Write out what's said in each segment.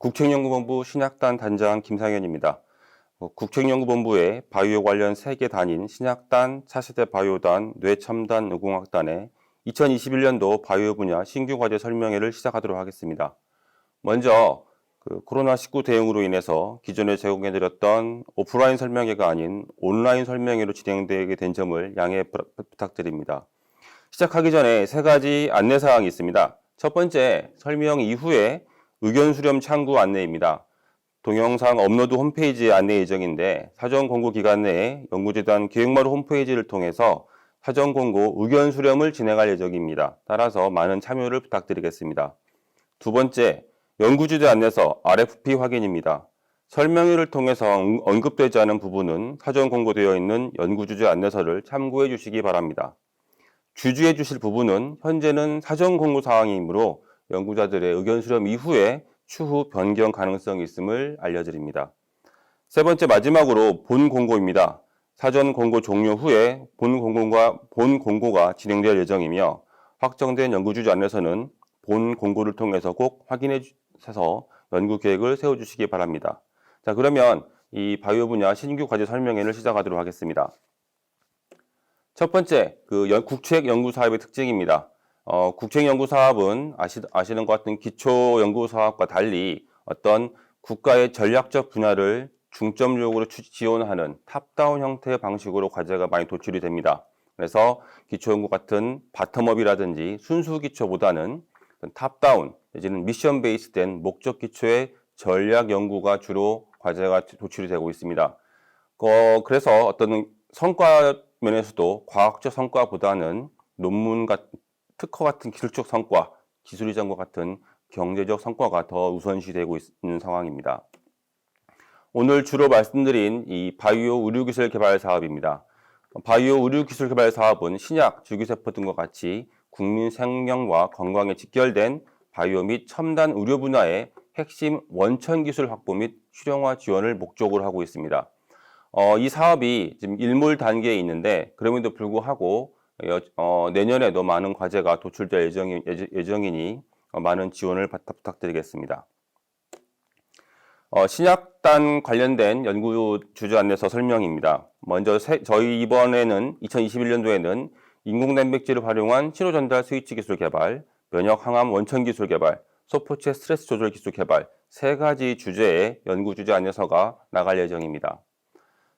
국책연구본부 신약단 단장 김상현입니다. 국책연구본부의 바이오 관련 3개 단인 신약단, 차세대 바이오단, 뇌첨단 의공학단의 2021년도 바이오 분야 신규 과제 설명회를 시작하도록 하겠습니다. 먼저 코로나19 대응으로 인해서 기존에 제공해드렸던 오프라인 설명회가 아닌 온라인 설명회로 진행되게 된 점을 양해 부탁드립니다. 시작하기 전에 3가지 안내사항이 있습니다. 첫 번째, 설명 이후에 의견 수렴 창구 안내입니다. 동영상 업로드 홈페이지의 안내 예정인데 사전 공고 기간 내에 연구재단 기획마루 홈페이지를 통해서 사전 공고 의견 수렴을 진행할 예정입니다. 따라서 많은 참여를 부탁드리겠습니다. 두 번째, 연구주제 안내서 RFP 확인입니다. 설명회를 통해서 언급되지 않은 부분은 사전 공고되어 있는 연구주제 안내서를 참고해 주시기 바랍니다. 주주해 주실 부분은 현재는 사전 공고 사항이므로 연구자들의 의견 수렴 이후에 추후 변경 가능성이 있음을 알려드립니다. 세 번째, 마지막으로 본 공고입니다. 사전 공고 종료 후에 본 공고가 진행될 예정이며 확정된 연구주제 안내서는 본 공고를 통해서 꼭 확인해서 연구 계획을 세워주시기 바랍니다. 자, 그러면 이 바이오 분야 신규 과제 설명회를 시작하도록 하겠습니다. 첫 번째, 국책 연구 사업의 특징입니다. 국책 연구 사업은 아시는 것 같은 기초 연구 사업과 달리 어떤 국가의 전략적 분야를 중점적으로 지원하는 탑다운 형태의 방식으로 과제가 많이 도출이 됩니다. 그래서 기초 연구 같은 바텀업이라든지 순수 기초보다는 탑다운, 내지는 미션 베이스된 목적 기초의 전략 연구가 주로 과제가 도출이 되고 있습니다. 그래서 어떤 성과 면에서도 과학적 성과보다는 논문 같은 특허 같은 기술적 성과, 기술 이전과 같은 경제적 성과가 더 우선시되고 있는 상황입니다. 오늘 주로 말씀드린 이 바이오 의료기술 개발 사업입니다. 바이오 의료기술 개발 사업은 신약, 줄기세포 등과 같이 국민 생명과 건강에 직결된 바이오 및 첨단 의료 분야의 핵심 원천 기술 확보 및 실용화 지원을 목적으로 하고 있습니다. 이 사업이 지금 일몰 단계에 있는데 그럼에도 불구하고 내년에도 많은 과제가 도출될 예정이니 많은 지원을 부탁드리겠습니다. 신약단 관련된 연구 주제 안내서 설명입니다. 먼저 저희 이번에는 2021년도에는 인공단백질을 활용한 신호전달 스위치 기술 개발, 면역 항암 원천 기술 개발, 소포체 스트레스 조절 기술 개발 3가지 주제의 연구 주제 안내서가 나갈 예정입니다.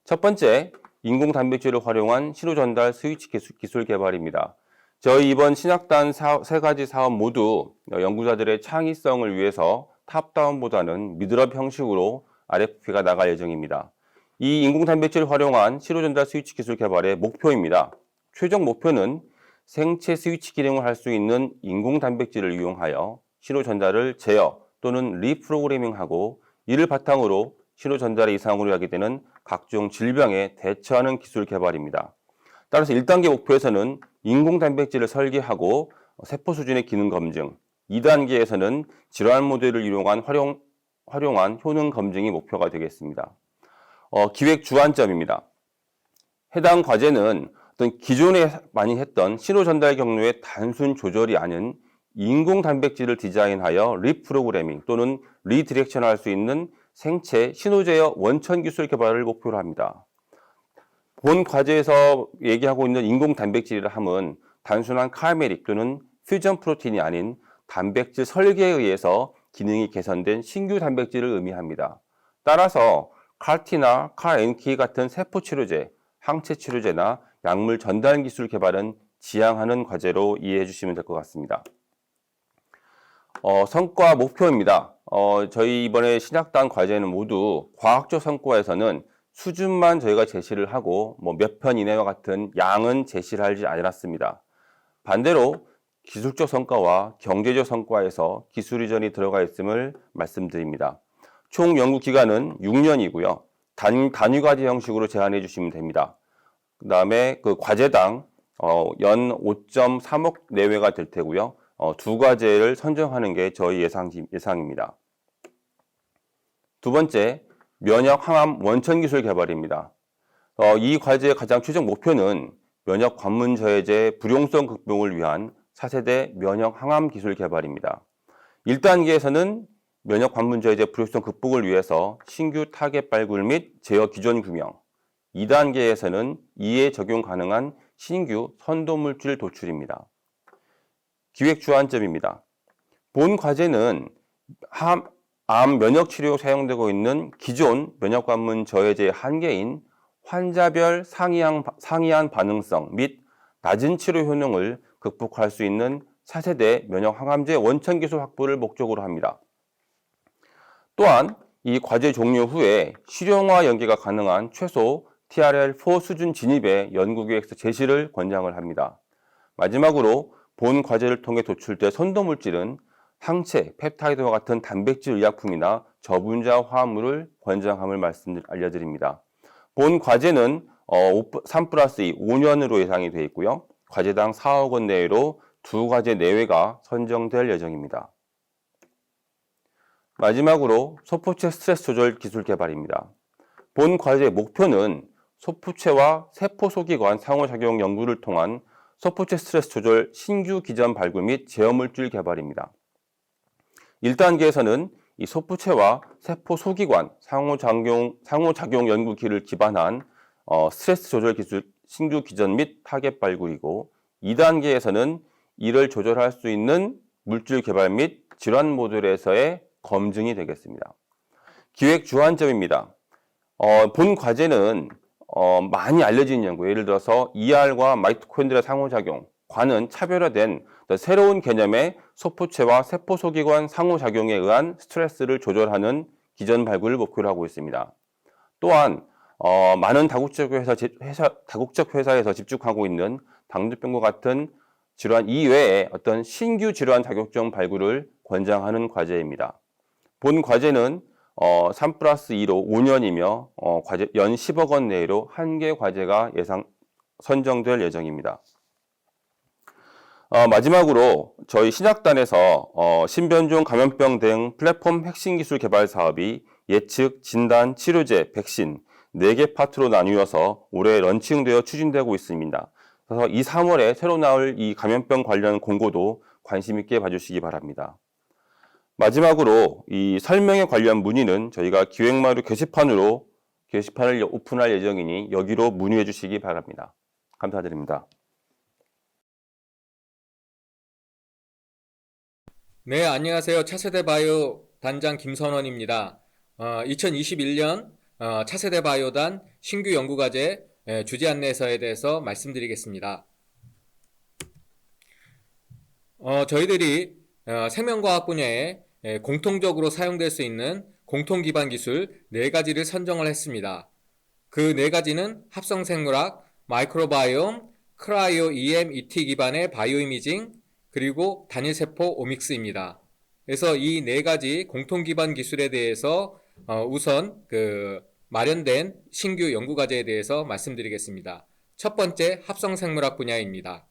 첫 번째, 인공단백질을 활용한 신호전달 스위치 기술 개발입니다. 저희 이번 신약단 3가지 사업 모두 연구자들의 창의성을 위해서 탑다운보다는 미드업 형식으로 RFP가 나갈 예정입니다. 이 인공단백질을 활용한 신호전달 스위치 기술 개발의 목표입니다. 최종 목표는 생체 스위치 기능을 할 수 있는 인공단백질을 이용하여 신호전달을 제어 또는 리프로그래밍하고 이를 바탕으로 신호전달의 이상으로 야기되는 각종 질병에 대처하는 기술 개발입니다. 따라서 1단계 목표에서는 인공단백질을 설계하고 세포 수준의 기능 검증, 2단계에서는 질환 모델을 이용한 활용한 효능 검증이 목표가 되겠습니다. 기획 주안점입니다. 해당 과제는 어떤 기존에 많이 했던 신호전달 경로의 단순 조절이 아닌 인공단백질을 디자인하여 리프로그래밍 또는 리디렉션할 수 있는 생체 신호제어 원천 기술 개발을 목표로 합니다. 본 과제에서 얘기하고 있는 인공단백질이라 함은 단순한 카메릭 또는 퓨전 프로틴이 아닌 단백질 설계에 의해서 기능이 개선된 신규 단백질을 의미합니다. 따라서 CAR-T나 CAR-NK 같은 세포 치료제, 항체 치료제나 약물 전달 기술 개발은 지향하는 과제로 이해해 주시면 될 것 같습니다. 성과 목표입니다. 저희 이번에 신약단 과제는 모두 과학적 성과에서는 수준만 저희가 제시를 하고 몇 편 이내와 같은 양은 제시를 하지 않았습니다. 반대로 기술적 성과와 경제적 성과에서 기술 이전이 들어가 있음을 말씀드립니다. 총 연구 기간은 6년이고요. 단위 과제 형식으로 제안해 주시면 됩니다. 그 다음에 과제당 연 5.3억 내외가 될 테고요. 2과제를 선정하는 게 저희 예상입니다. 두 번째, 면역 항암 원천 기술 개발입니다. 이 과제의 가장 최종 목표는 면역 관문 저해제 불용성 극복을 위한 차세대 면역 항암 기술 개발입니다. 1단계에서는 면역 관문 저해제 불확실성 극복을 위해서 신규 타겟 발굴 및 제어 기존 규명, 2단계에서는 이에 적용 가능한 신규 선도물질 도출입니다. 기획 주안점입니다. 본 과제는 암 면역 치료에 사용되고 있는 기존 면역 관문 저해제의 한계인 환자별 상이한 반응성 및 낮은 치료 효능을 극복할 수 있는 차세대 면역 항암제 원천 기술 확보를 목적으로 합니다. 또한 이 과제 종료 후에 실용화 연계가 가능한 최소 TRL4 수준 진입의 연구계획서 제시를 권장을 합니다. 마지막으로 본 과제를 통해 도출된 선도물질은 항체, 펩타이드와 같은 단백질 의약품이나 저분자 화합물을 권장함을 알려드립니다. 본 과제는 3+2, 5년으로 예상이 되어 있고요. 과제당 4억 원 내외로 2과제 내외가 선정될 예정입니다. 마지막으로 소포체 스트레스 조절 기술 개발입니다. 본 과제의 목표는 소포체와 세포 소기관 상호작용 연구를 통한 소포체 스트레스 조절 신규 기전 발굴 및 제어물질 개발입니다. 1단계에서는 이 소포체와 세포 소기관 상호작용 연구기를 기반한 스트레스 조절 기술 신규 기전 및 타겟 발굴이고, 2단계에서는 이를 조절할 수 있는 물질 개발 및 질환 모델에서의 검증이 되겠습니다. 기획 주안점입니다. 본 과제는 많이 알려진 연구, 예를 들어서 ER과 마이토콘드리아 상호작용, 과는 차별화된 새로운 개념의 소포체와 세포 소기관 상호작용에 의한 스트레스를 조절하는 기전 발굴을 목표로 하고 있습니다. 또한 많은 다국적 회사에서 집중하고 있는 당뇨병과 같은 질환 이외에 어떤 신규 질환 자격증 발굴을 권장하는 과제입니다. 본 과제는 3+2로 5년이며 과제 연 10억 원 내로 1개 과제가 선정될 예정입니다. 마지막으로 저희 신약단에서 신변종 감염병 대응 플랫폼 핵심 기술 개발 사업이 예측, 진단, 치료제, 백신 4개 파트로 나뉘어서 올해 런칭되어 추진되고 있습니다. 그래서 이 3월에 새로 나올 이 감염병 관련 공고도 관심 있게 봐주시기 바랍니다. 마지막으로 이 설명에 관련 문의는 저희가 기획마루 게시판을 오픈할 예정이니 여기로 문의해 주시기 바랍니다. 감사드립니다. 네, 안녕하세요. 차세대 바이오 단장 김선원입니다. 2021년 차세대 바이오단 신규 연구과제 주제 안내서에 대해서 말씀드리겠습니다. 저희들이 생명과학 분야에 공통적으로 사용될 수 있는 공통기반 기술 4가지를 선정을 했습니다. 그 4가지는 합성생물학, 마이크로바이옴, 크라이오 EM-ET 기반의 바이오이미징, 그리고 단일세포 오믹스입니다. 그래서 이 4가지 공통기반 기술에 대해서 우선 마련된 신규 연구과제에 대해서 말씀드리겠습니다. 첫 번째, 합성생물학 분야입니다.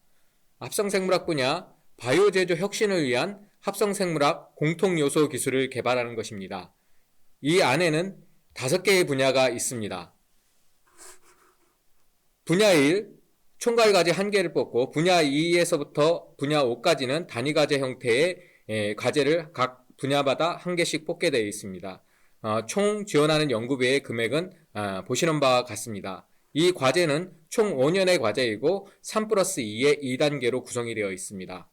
합성생물학 분야, 바이오 제조 혁신을 위한 합성생물학 공통요소 기술을 개발하는 것입니다. 이 안에는 5개의 분야가 있습니다. 분야 1, 총괄과제 1개를 뽑고 분야 2에서부터 분야 5까지는 단위과제 형태의 과제를 각 분야마다 1개씩 뽑게 되어 있습니다. 총 지원하는 연구비의 금액은 보시는 바와 같습니다. 이 과제는 총 5년의 과제이고 3+2의 2단계로 구성이 되어 있습니다.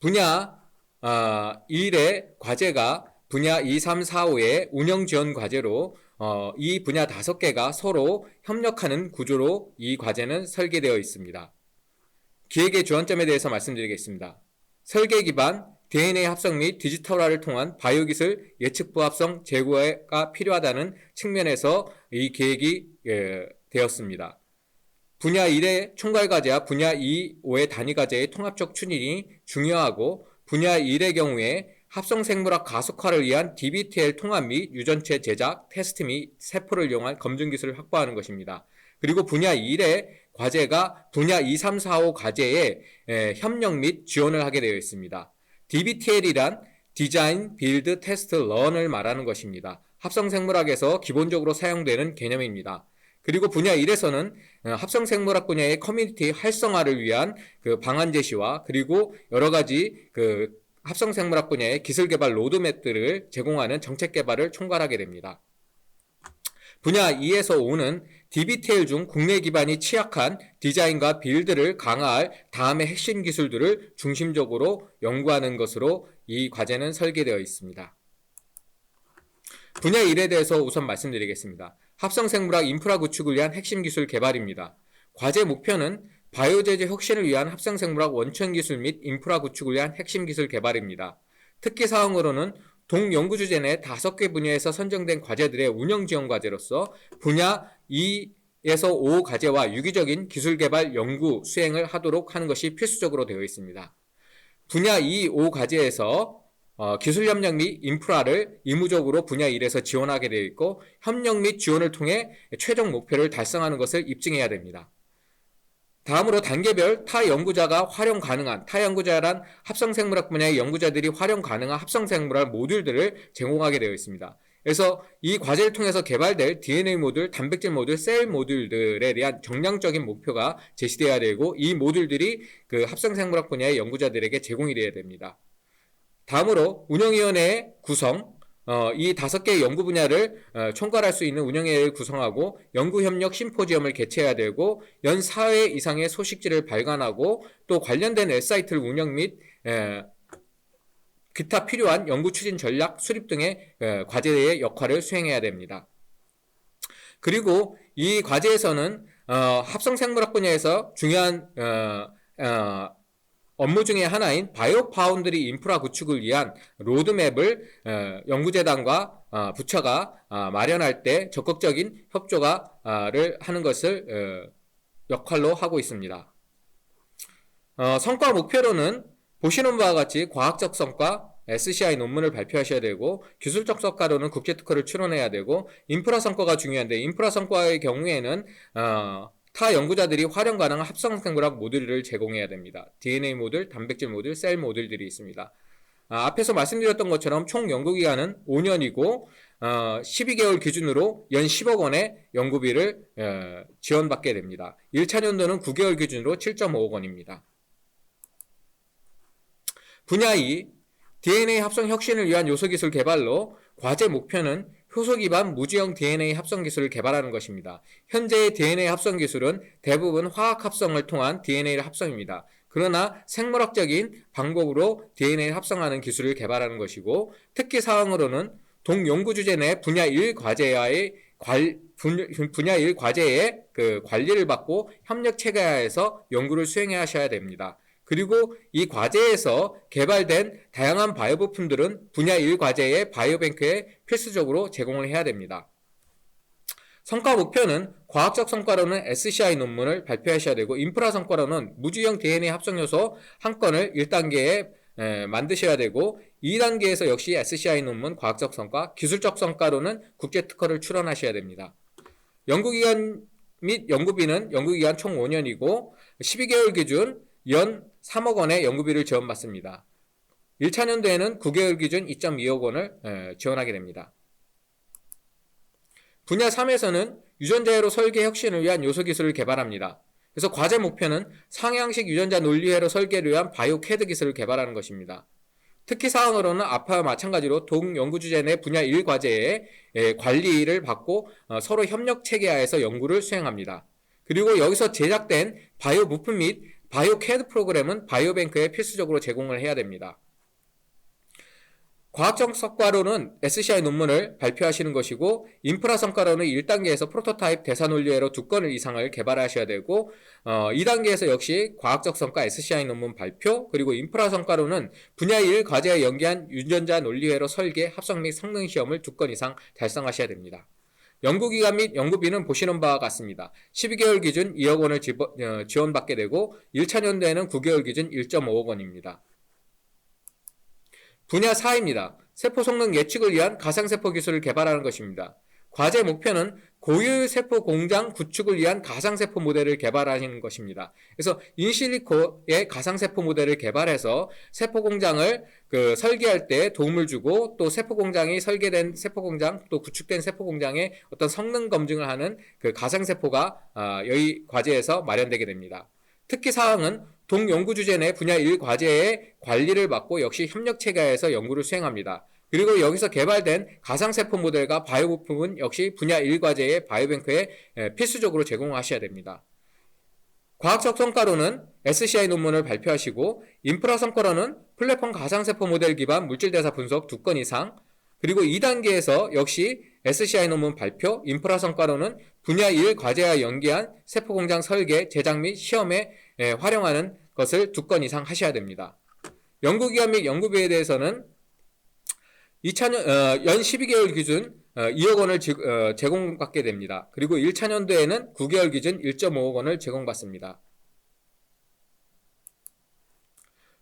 분야 1의 과제가 분야 2, 3, 4, 5의 운영 지원 과제로 이 분야 5개가 서로 협력하는 구조로 이 과제는 설계되어 있습니다. 기획의 주안점에 대해서 말씀드리겠습니다. 설계 기반 DNA 합성 및 디지털화를 통한 바이오 기술 예측 부합성 제고가 필요하다는 측면에서 이 계획이 되었습니다. 분야 1의 총괄과제와 분야 2, 5의 단위과제의 통합적 추진이 중요하고, 분야 1의 경우에 합성생물학 가속화를 위한 DBTL 통합 및 유전체 제작, 테스트 및 세포를 이용한 검증 기술을 확보하는 것입니다. 그리고 분야 1의 과제가 분야 2, 3, 4, 5 과제에 협력 및 지원을 하게 되어 있습니다. DBTL이란 디자인, 빌드, 테스트, 런을 말하는 것입니다. 합성생물학에서 기본적으로 사용되는 개념입니다. 그리고 분야 1에서는 합성생물학 분야의 커뮤니티 활성화를 위한 방안 제시와 그리고 여러 가지 합성생물학 분야의 기술개발 로드맵들을 제공하는 정책개발을 총괄하게 됩니다. 분야 2에서 5는 DBTL 중 국내 기반이 취약한 디자인과 빌드를 강화할 다음의 핵심 기술들을 중심적으로 연구하는 것으로 이 과제는 설계되어 있습니다. 분야 1에 대해서 우선 말씀드리겠습니다. 합성생물학 인프라 구축을 위한 핵심 기술 개발입니다. 과제 목표는 바이오제재 혁신을 위한 합성생물학 원천 기술 및 인프라 구축을 위한 핵심 기술 개발입니다. 특기 사항으로는 동연구주제 내 5개 분야에서 선정된 과제들의 운영 지원 과제로서 분야 2에서 5 과제와 유기적인 기술 개발 연구 수행을 하도록 하는 것이 필수적으로 되어 있습니다. 분야 2, 5 과제에서 기술 협력 및 인프라를 의무적으로 분야 1에서 지원하게 되어 있고 협력 및 지원을 통해 최종 목표를 달성하는 것을 입증해야 됩니다. 다음으로 단계별 타 연구자가 활용 가능한, 타 연구자란 합성생물학 분야의 연구자들이 활용 가능한 합성생물학 모듈들을 제공하게 되어 있습니다. 그래서 이 과제를 통해서 개발될 DNA 모듈, 단백질 모듈, 셀 모듈들에 대한 정량적인 목표가 제시되어야 되고 이 모듈들이 그 합성생물학 분야의 연구자들에게 제공이 되어야 됩니다. 다음으로 운영위원회의 구성, 이 5개의 연구 분야를 총괄할 수 있는 운영위원회를 구성하고 연구협력 심포지엄을 개최해야 되고 연 4회 이상의 소식지를 발간하고 또 관련된 웹사이트를 운영 및 기타 필요한 연구 추진 전략 수립 등의 과제의 역할을 수행해야 됩니다. 그리고 이 과제에서는 합성생물학 분야에서 중요한 업무 중에 하나인 바이오 파운드리 인프라 구축을 위한 로드맵을 연구재단과 부처가 마련할 때 적극적인 협조를 하는 것을 역할로 하고 있습니다. 성과 목표로는 보시는 바와 같이 과학적 성과, SCI 논문을 발표하셔야 되고 기술적 성과로는 국제특허를 출원해야 되고 인프라 성과가 중요한데 인프라 성과의 경우에는 타 연구자들이 활용 가능한 합성생물학 모듈을 제공해야 됩니다. DNA 모듈, 단백질 모듈, 셀 모듈들이 있습니다. 앞에서 말씀드렸던 것처럼 총 연구기간은 5년이고 12개월 기준으로 연 10억 원의 연구비를 지원받게 됩니다. 1차 연도는 9개월 기준으로 7.5억 원입니다. 분야 2, DNA 합성 혁신을 위한 요소기술 개발로 과제 목표는 효소 기반 무지형 DNA 합성 기술을 개발하는 것입니다. 현재의 DNA 합성 기술은 대부분 화학 합성을 통한 DNA 합성입니다. 그러나 생물학적인 방법으로 DNA 합성하는 기술을 개발하는 것이고 특기 사항으로는 동연구주제 내 분야 1 과제의 그 관리를 받고 협력 체계하에서 연구를 수행해 하셔야 됩니다. 그리고 이 과제에서 개발된 다양한 바이오 부품들은 분야 1 과제의 바이오뱅크에 필수적으로 제공을 해야 됩니다. 성과 목표는 과학적 성과로는 SCI 논문을 발표하셔야 되고 인프라 성과로는 무지형 DNA 합성 요소 한 건을 1단계에 만드셔야 되고 2단계에서 역시 SCI 논문 과학적 성과, 기술적 성과로는 국제특허를 출원하셔야 됩니다. 연구기간 및 연구비는 연구기간 총 5년이고 12개월 기준 연 3억 원의 연구비를 지원받습니다. 1차 년도에는 9개월 기준 2.2억 원을 지원하게 됩니다. 분야 3에서는 유전자회로 설계 혁신을 위한 요소기술을 개발합니다. 그래서 과제 목표는 상향식 유전자 논리회로 설계를 위한 바이오 캐드 기술을 개발하는 것입니다. 특히 사항으로는 앞와 마찬가지로 동연구주제 내 분야 1 과제의 관리를 받고 서로 협력 체계하에서 연구를 수행합니다. 그리고 여기서 제작된 바이오 부품 및 바이오 캐드 프로그램은 바이오뱅크에 필수적으로 제공을 해야 됩니다. 과학적 성과로는 SCI 논문을 발표하시는 것이고 인프라 성과로는 1단계에서 프로토타입 대사 논리회로 2건 이상을 개발하셔야 되고 2단계에서 역시 과학적 성과 SCI 논문 발표 그리고 인프라 성과로는 분야 1 과제에 연계한 유전자 논리회로 설계, 합성 및 성능 시험을 2건 이상 달성하셔야 됩니다. 연구기간 및 연구비는 보시는 바와 같습니다. 12개월 기준 2억 원을 지원받게 되고 1차 연도에는 9개월 기준 1.5억 원입니다. 분야 4입니다. 세포 성능 예측을 위한 가상세포 기술을 개발하는 것입니다. 과제 목표는 고효율 세포 공장 구축을 위한 가상세포 모델을 개발하는 것입니다. 그래서 인실리코의 가상세포 모델을 개발해서 세포 공장을 설계할 때 도움을 주고 또 세포 공장이 설계된 세포 공장 또 구축된 세포 공장의 어떤 성능 검증을 하는 그 가상세포가 여기 과제에서 마련되게 됩니다. 특기 사항은 동연구주제 내 분야 1과제의 관리를 맡고 역시 협력체계에서 연구를 수행합니다. 그리고 여기서 개발된 가상세포 모델과 바이오 부품은 역시 분야 1과제의 바이오뱅크에 필수적으로 제공하셔야 됩니다. 과학적 성과로는 SCI 논문을 발표하시고, 인프라 성과로는 플랫폼 가상세포 모델 기반 물질대사 분석 2건 이상, 그리고 2단계에서 역시 SCI 논문 발표, 인프라 성과로는 분야 1 과제와 연계한 세포공장 설계, 제작 및 시험에 활용하는 것을 2건 이상 하셔야 됩니다. 연구기간 및 연구비에 대해서는 연 12개월 기준 2억 원을 제공받게 됩니다. 그리고 1차년도에는 9개월 기준 1.5억 원을 제공받습니다.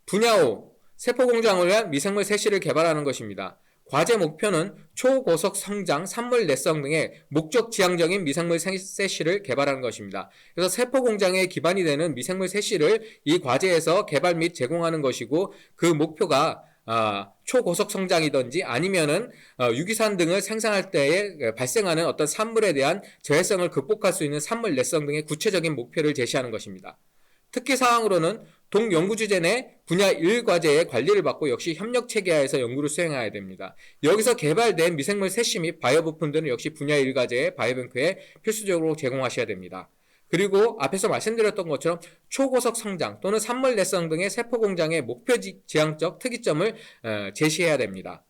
분야 5. 세포공장을 위한 미생물 세시를 개발하는 것입니다. 과제 목표는 초고속 성장, 산물 내성 등의 목적 지향적인 미생물 세시를 개발하는 것입니다. 그래서 세포공장의 기반이 되는 미생물 세시를 이 과제에서 개발 및 제공하는 것이고, 그 목표가 초고속 성장이든지 아니면은 유기산 등을 생산할 때에 발생하는 어떤 산물에 대한 저해성을 극복할 수 있는 산물 내성 등의 구체적인 목표를 제시하는 것입니다. 특기 사항으로는 동연구주제 내 분야 1과제의 관리를 받고 역시 협력체계하에서 연구를 수행해야 됩니다. 여기서 개발된 미생물 세시 및 바이오 부품들은 역시 분야 1과제의 바이오뱅크에 필수적으로 제공하셔야 됩니다. 그리고 앞에서 말씀드렸던 것처럼 초고속 성장 또는 산물 내성 등의 세포공장의 목표 지향적 특이점을 제시해야 됩니다.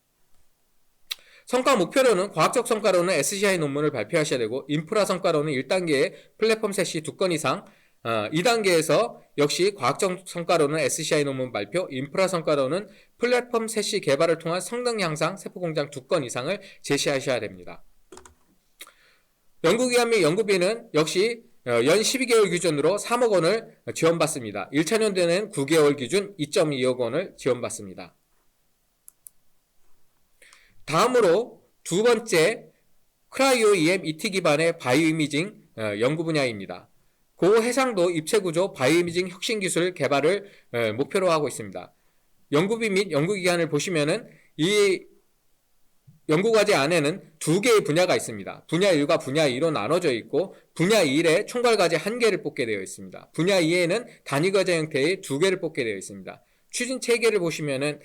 성과 목표로는 과학적 성과로는 SCI 논문을 발표하셔야 되고, 인프라 성과로는 1단계의 플랫폼 세시 2건 이상, 2단계에서 역시 과학적 성과로는 SCI 논문 발표, 인프라 성과로는 플랫폼 세시 개발을 통한 성능 향상 세포공장 2건 이상을 제시하셔야 됩니다. 연구기간 및 연구비는 역시 연 12개월 기준으로 3억 원을 지원받습니다. 1차년도에는 9개월 기준 2.2억 원을 지원받습니다. 다음으로 두 번째, 크라이오 EM ET 기반의 바이오이미징 연구 분야입니다. 고해상도 입체구조 바이오이미징 혁신기술 개발을 목표로 하고 있습니다. 연구비 및 연구기간을 보시면은 이 연구과제 안에는 2개의 분야가 있습니다. 분야 1과 분야 2로 나눠져 있고, 분야 1에 총괄과제 1개를 뽑게 되어 있습니다. 분야 2에는 단위과제 형태의 2개를 뽑게 되어 있습니다. 추진 체계를 보시면은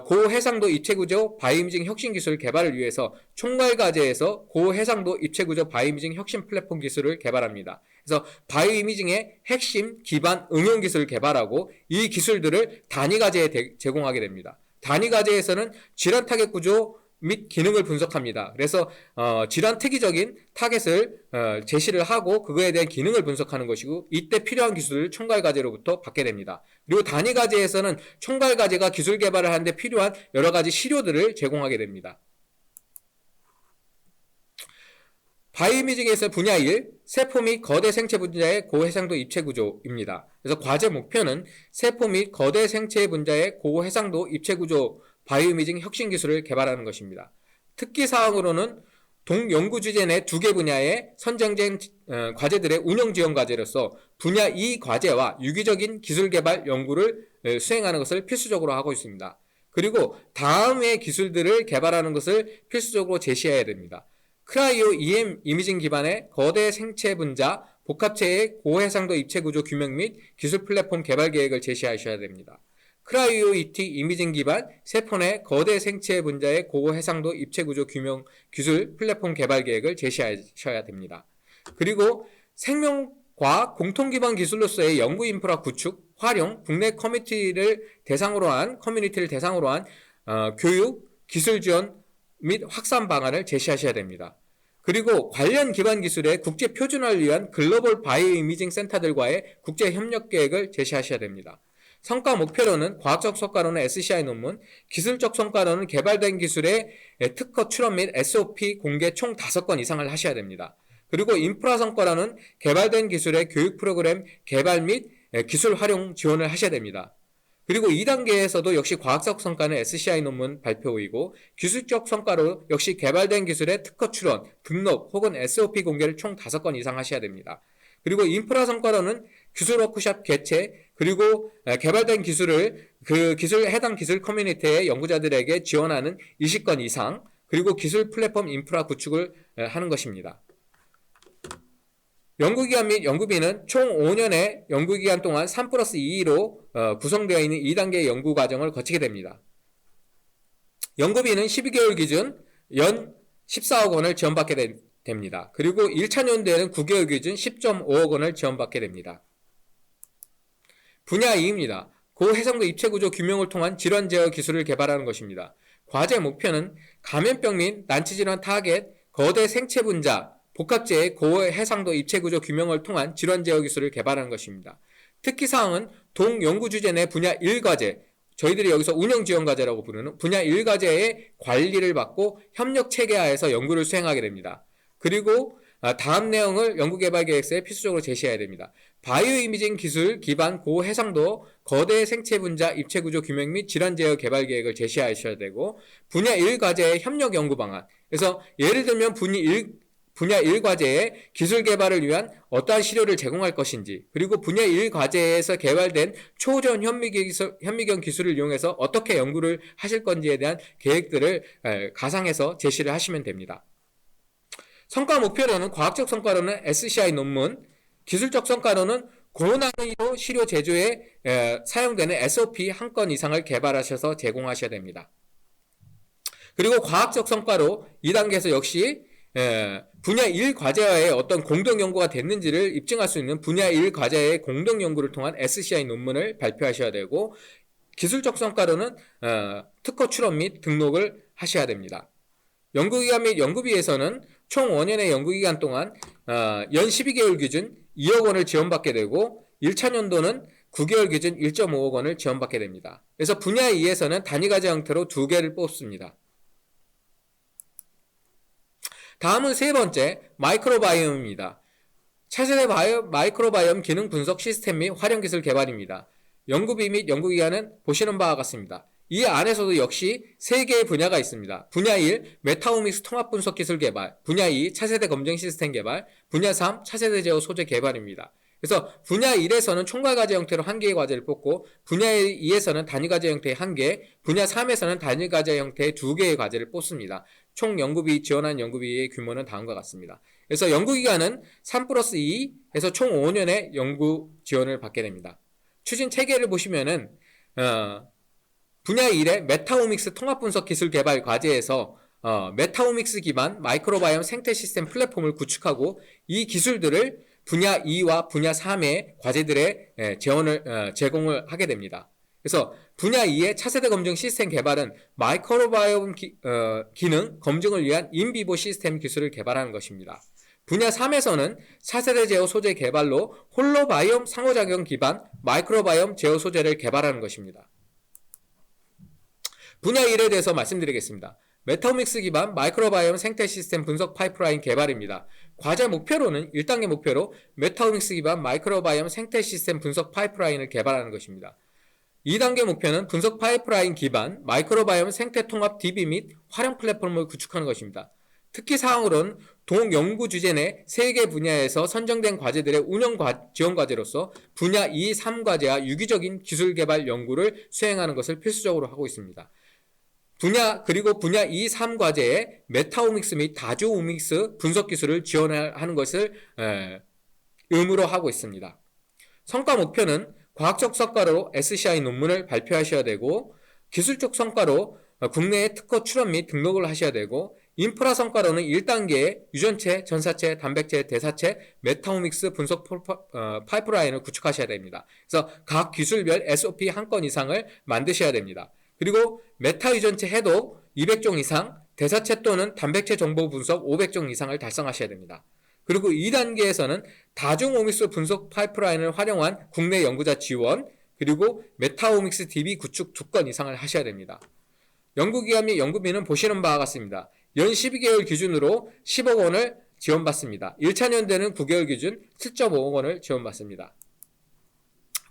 고해상도 입체구조 바이오이미징 혁신기술 개발을 위해서 총괄과제에서 고해상도 입체구조 바이오이미징 혁신 플랫폼 기술을 개발합니다. 그래서 바이오이미징의 핵심 기반 응용 기술을 개발하고, 이 기술들을 단위과제에 제공하게 됩니다. 단위과제에서는 질환 타겟 구조 및 기능을 분석합니다. 그래서 질환 특이적인 타겟을 제시를 하고 그거에 대한 기능을 분석하는 것이고, 이때 필요한 기술을 총괄과제로부터 받게 됩니다. 그리고 단위과제에서는 총괄과제가 기술 개발을 하는데 필요한 여러 가지 시료들을 제공하게 됩니다. 바이오이미징에서 분야 1, 세포 및 거대 생체 분자의 고해상도 입체구조입니다. 그래서 과제 목표는 세포 및 거대 생체 분자의 고해상도 입체구조 바이오이미징 혁신 기술을 개발하는 것입니다. 특기 사항으로는 동연구주제 내 2개 분야의 선정된 과제들의 운영 지원 과제로서 분야 2 과제와 유기적인 기술 개발 연구를 수행하는 것을 필수적으로 하고 있습니다. 그리고 다음의 기술들을 개발하는 것을 필수적으로 제시해야 됩니다. 크라이오 EM 이미징 기반의 거대 생체 분자 복합체의 고해상도 입체구조 규명 및 기술 플랫폼 개발 계획을 제시하셔야 됩니다. 크라이오 ET 이미징 기반 세포 내 거대 생체 분자의 고해상도 입체구조 규명 기술 플랫폼 개발 계획을 제시하셔야 됩니다. 그리고 생명과학 공통기반 기술로서의 연구 인프라 구축, 활용, 국내 커뮤니티를 대상으로 한 교육, 기술 지원 및 확산 방안을 제시하셔야 됩니다. 그리고 관련 기반 기술의 국제 표준화를 위한 글로벌 바이오이미징 센터들과의 국제 협력 계획을 제시하셔야 됩니다. 성과 목표로는 과학적 성과로는 SCI 논문, 기술적 성과로는 개발된 기술의 특허 출원 및 SOP 공개 총 5건 이상을 하셔야 됩니다. 그리고 인프라 성과로는 개발된 기술의 교육 프로그램 개발 및 기술 활용 지원을 하셔야 됩니다. 그리고 2단계에서도 역시 과학적 성과는 SCI 논문 발표이고, 기술적 성과로 역시 개발된 기술의 특허 출원, 등록 혹은 SOP 공개를 총 5건 이상 하셔야 됩니다. 그리고 인프라 성과로는 기술 워크숍 개최, 그리고 개발된 기술을 해당 기술 커뮤니티의 연구자들에게 지원하는 20건 이상, 그리고 기술 플랫폼 인프라 구축을 하는 것입니다. 연구기간 및 연구비는 총 5년의 연구기간 동안 3+2로 구성되어 있는 2단계 연구과정을 거치게 됩니다. 연구비는 12개월 기준 연 14억 원을 지원받게 됩니다. 그리고 1차 연도에는 9개월 기준 10.5억 원을 지원받게 됩니다. 분야 2입니다. 고해상도 입체구조 규명을 통한 질환 제어 기술을 개발하는 것입니다. 과제 목표는 감염병 및 난치질환 타겟, 거대 생체 분자, 복합재해 고해상도 입체구조 규명을 통한 질환 제어 기술을 개발하는 것입니다. 특기사항은 동연구주제 내 분야 1과제, 저희들이 여기서 운영지원과제라고 부르는 분야 1과제의 관리를 받고 협력체계하에서 연구를 수행하게 됩니다. 그리고 다음 내용을 연구개발계획서에 필수적으로 제시해야 됩니다. 바이오 이미징 기술 기반 고해상도 거대 생체 분자 입체구조 규명 및 질환 제어 개발 계획을 제시하셔야 되고, 분야 1과제의 협력 연구 방안. 그래서 예를 들면 분야 1과제의 기술 개발을 위한 어떠한 시료를 제공할 것인지, 그리고 분야 1과제에서 개발된 초전 현미경 기술을 이용해서 어떻게 연구를 하실 건지에 대한 계획들을 가상해서 제시를 하시면 됩니다. 성과 목표로는 과학적 성과로는 SCI 논문, 기술적 성과로는 고난이도 시료 제조에 사용되는 SOP 한 건 이상을 개발하셔서 제공하셔야 됩니다. 그리고 과학적 성과로 2단계에서 역시 분야 1과제와의 어떤 공동 연구가 됐는지를 입증할 수 있는 분야 1과제의 공동 연구를 통한 SCI 논문을 발표하셔야 되고, 기술적 성과로는 특허 출원 및 등록을 하셔야 됩니다. 연구기간 및 연구비에서는 총 5년의 연구기간 동안 연 12개월 기준 2억 원을 지원받게 되고, 1차 연도는 9개월 기준 1.5억 원을 지원받게 됩니다. 그래서 분야 2에서는 단위과제 형태로 2개를 뽑습니다. 다음은 세 번째, 마이크로바이옴입니다. 차세대 마이크로바이옴 기능 분석 시스템 및 활용 기술 개발입니다. 연구비 및 연구기간은 보시는 바와 같습니다. 이 안에서도 역시 3개의 분야가 있습니다. 분야 1, 메타오믹스 통합 분석 기술 개발, 분야 2, 차세대 검증 시스템 개발, 분야 3, 차세대 제어 소재 개발입니다. 그래서 분야 1에서는 총괄과제 형태로 1개의 과제를 뽑고, 분야 2에서는 단위과제 형태의 1개, 분야 3에서는 단위과제 형태의 2개의 과제를 뽑습니다. 총 연구비, 지원한 연구비의 규모는 다음과 같습니다. 그래서 연구기간은 3+2에서 총 5년의 연구 지원을 받게 됩니다. 추진 체계를 보시면은 분야 1의 메타오믹스 통합분석 기술 개발 과제에서 메타오믹스 기반 마이크로바이옴 생태 시스템 플랫폼을 구축하고, 이 기술들을 분야 2와 분야 3의 과제들의 제공을 하게 됩니다. 그래서 분야 2의 차세대 검증 시스템 개발은 마이크로바이옴 기능 검증을 위한 인비보 시스템 기술을 개발하는 것입니다. 분야 3에서는 차세대 제어 소재 개발로 홀로바이옴 상호작용 기반 마이크로바이옴 제어 소재를 개발하는 것입니다. 분야 1에 대해서 말씀드리겠습니다. 메타오믹스 기반 마이크로바이옴 생태 시스템 분석 파이프라인 개발입니다. 과제 목표로는 1단계 목표로 메타오믹스 기반 마이크로바이옴 생태 시스템 분석 파이프라인을 개발하는 것입니다. 2단계 목표는 분석 파이프라인 기반 마이크로바이옴 생태 통합 DB 및 활용 플랫폼을 구축하는 것입니다. 특기사항으로는 동연구 주제 내 3개 분야에서 선정된 과제들의 운영 지원 과제로서 분야 2, 3과제와 유기적인 기술 개발 연구를 수행하는 것을 필수적으로 하고 있습니다. 그리고 분야 2, 3과제에 메타오믹스 및 다주오믹스 분석 기술을 지원하는 것을 의무로 하고 있습니다. 성과 목표는 과학적 성과로 SCI 논문을 발표하셔야 되고, 기술적 성과로 국내에 특허 출원 및 등록을 하셔야 되고, 인프라 성과로는 1단계의 유전체, 전사체, 단백체, 대사체, 메타오믹스 분석 파이프라인을 구축하셔야 됩니다. 그래서 각 기술별 SOP 한 건 이상을 만드셔야 됩니다. 그리고 메타 유전체 해독 200종 이상, 대사체 또는 단백체 정보 분석 500종 이상을 달성하셔야 됩니다. 그리고 2단계에서는 다중오믹스 분석 파이프라인을 활용한 국내 연구자 지원, 그리고 메타오믹스 DB 구축 2건 이상을 하셔야 됩니다. 연구기간 및 연구비는 보시는 바와 같습니다. 연 12개월 기준으로 10억 원을 지원받습니다. 1차 연도에는 9개월 기준 7.5억 원을 지원받습니다.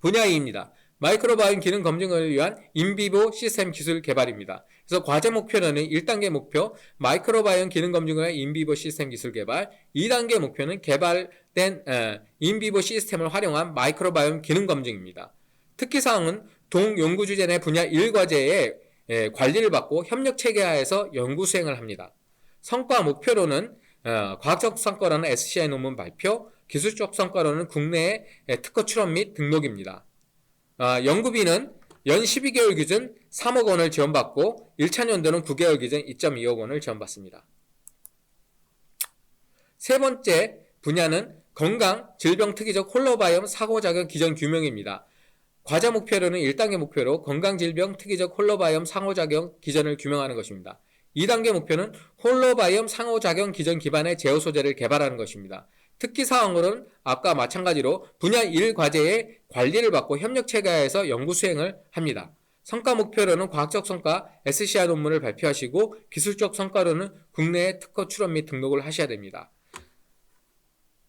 분야 2입니다. 마이크로바이옴 기능 검증을 위한 인비보 시스템 기술 개발입니다. 그래서 과제 목표는 1단계 목표 마이크로바이옴 기능 검증을 위한 인비보 시스템 기술 개발, 2단계 목표는 개발된 인비보 시스템을 활용한 마이크로바이옴 기능 검증입니다. 특기사항은 동연구 주제 내 분야 1과제에 관리를 받고 협력 체계하에서 연구 수행을 합니다. 성과 목표로는 과학적 성과로는 SCI 논문 발표, 기술적 성과로는 국내의 특허 출원 및 등록입니다. 연구비는 연 12개월 기준 3억 원을 지원받고 1차 연도는 9개월 기준 2.2억 원을 지원받습니다. 세 번째 분야는 건강, 질병 특이적 홀로바이옴 상호작용 기전 규명입니다. 과제 목표로는 1단계 목표로 건강, 질병 특이적 홀로바이옴 상호작용 기전을 규명하는 것입니다. 2단계 목표는 홀로바이옴 상호작용 기전 기반의 제어 소재를 개발하는 것입니다. 특기사항으로는 아까 마찬가지로 분야 1 과제의 관리를 받고 협력 체계화해서 연구 수행을 합니다. 성과 목표로는 과학적 성과, SCI 논문을 발표하시고 기술적 성과로는 국내에 특허 출원 및 등록을 하셔야 됩니다.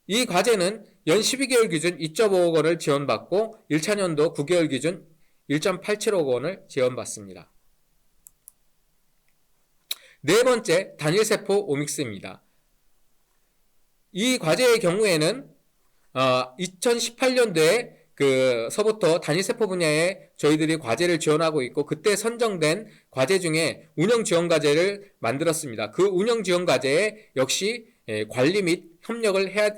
이 과제는 연 12개월 기준 2.5억 원을 지원받고 1차 연도 9개월 기준 1.87억 원을 지원받습니다. 네 번째, 단일세포 오믹스입니다. 이 과제의 경우에는 2018년도에 서부터 단일세포 분야에 저희들이 과제를 지원하고 있고 그때 선정된 과제 중에 운영지원 과제를 만들었습니다. 그 운영지원 과제에 역시 관리 및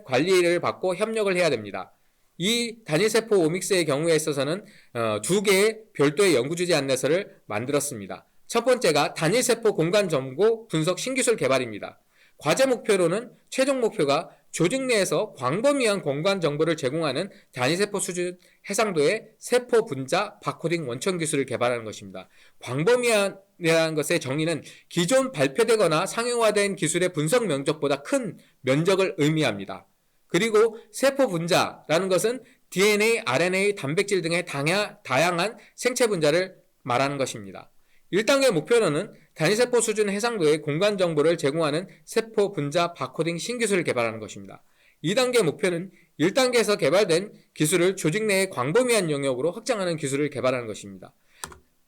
관리를 받고 협력을 해야 됩니다. 이 단일세포 오믹스의 경우에 있어서는 2개의 별도의 연구주제 안내서를 만들었습니다. 첫 번째가 단일세포 공간 정보 분석 신기술 개발입니다. 과제 목표로는 최종 목표가 조직 내에서 광범위한 공간 정보를 제공하는 단위세포 수준 해상도의 세포 분자 바코딩 원천 기술을 개발하는 것입니다. 광범위한이라는 것의 정의는 기존 발표되거나 상용화된 기술의 분석 면적보다 큰 면적을 의미합니다. 그리고 세포 분자라는 것은 DNA, RNA, 단백질 등의 다양한 생체 분자를 말하는 것입니다. 1단계 목표로는 단위세포 수준 해상도의 공간 정보를 제공하는 세포 분자 바코딩 신기술을 개발하는 것입니다. 2단계 목표는 1단계에서 개발된 기술을 조직 내의 광범위한 영역으로 확장하는 기술을 개발하는 것입니다.